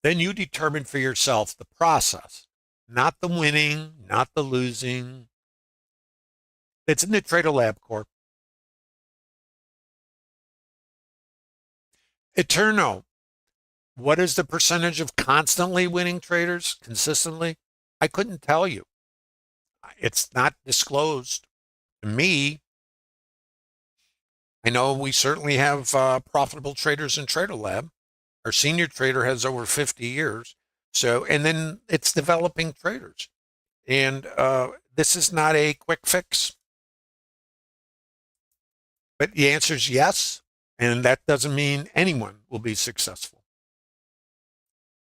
Then you determine for yourself the process, not the winning, not the losing. It's in the Trader Lab Corp. Eterno. What is the percentage of constantly winning traders consistently? I couldn't tell you. It's not disclosed to me. I know we certainly have profitable traders in Trader Lab. Our senior trader has over 50 years. So, and then it's developing traders. And this is not a quick fix. But the answer is yes. And that doesn't mean anyone will be successful.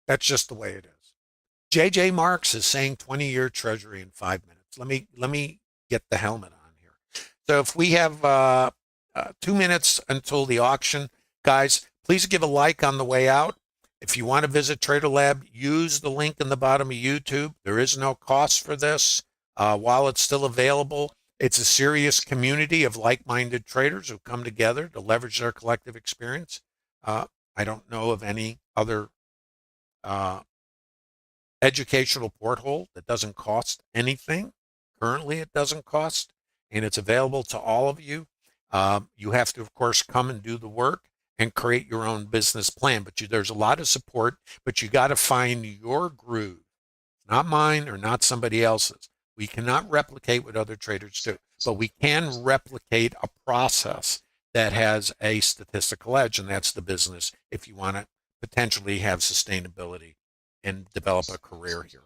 That's just the way it is. JJ Marks is saying 20-year treasury in 5 minutes. Let me get the helmet on here. So if we have 2 minutes until the auction, guys, please give a like on the way out. If you want to visit Trader Lab, use the link in the bottom of YouTube. There is no cost for this while it's still available. It's a serious community of like-minded traders who come together to leverage their collective experience. I don't know of any other educational porthole that doesn't cost anything. Currently, it doesn't cost, and it's available to all of you. You have to, of course, come and do the work and create your own business plan. But there's a lot of support, but you got to find your groove, not mine or not somebody else's. We cannot replicate what other traders do, but we can replicate a process that has a statistical edge, and that's the business if you want to potentially have sustainability and develop a career here.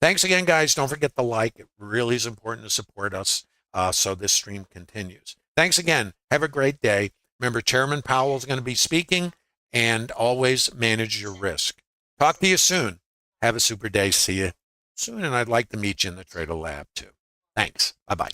Thanks again, guys. Don't forget to like. It really is important to support us so this stream continues. Thanks again. Have a great day. Remember, Chairman Powell is going to be speaking, and always manage your risk. Talk to you soon. Have a super day. See you soon, and I'd like to meet you in the Trader Lab too. Thanks. Bye-bye.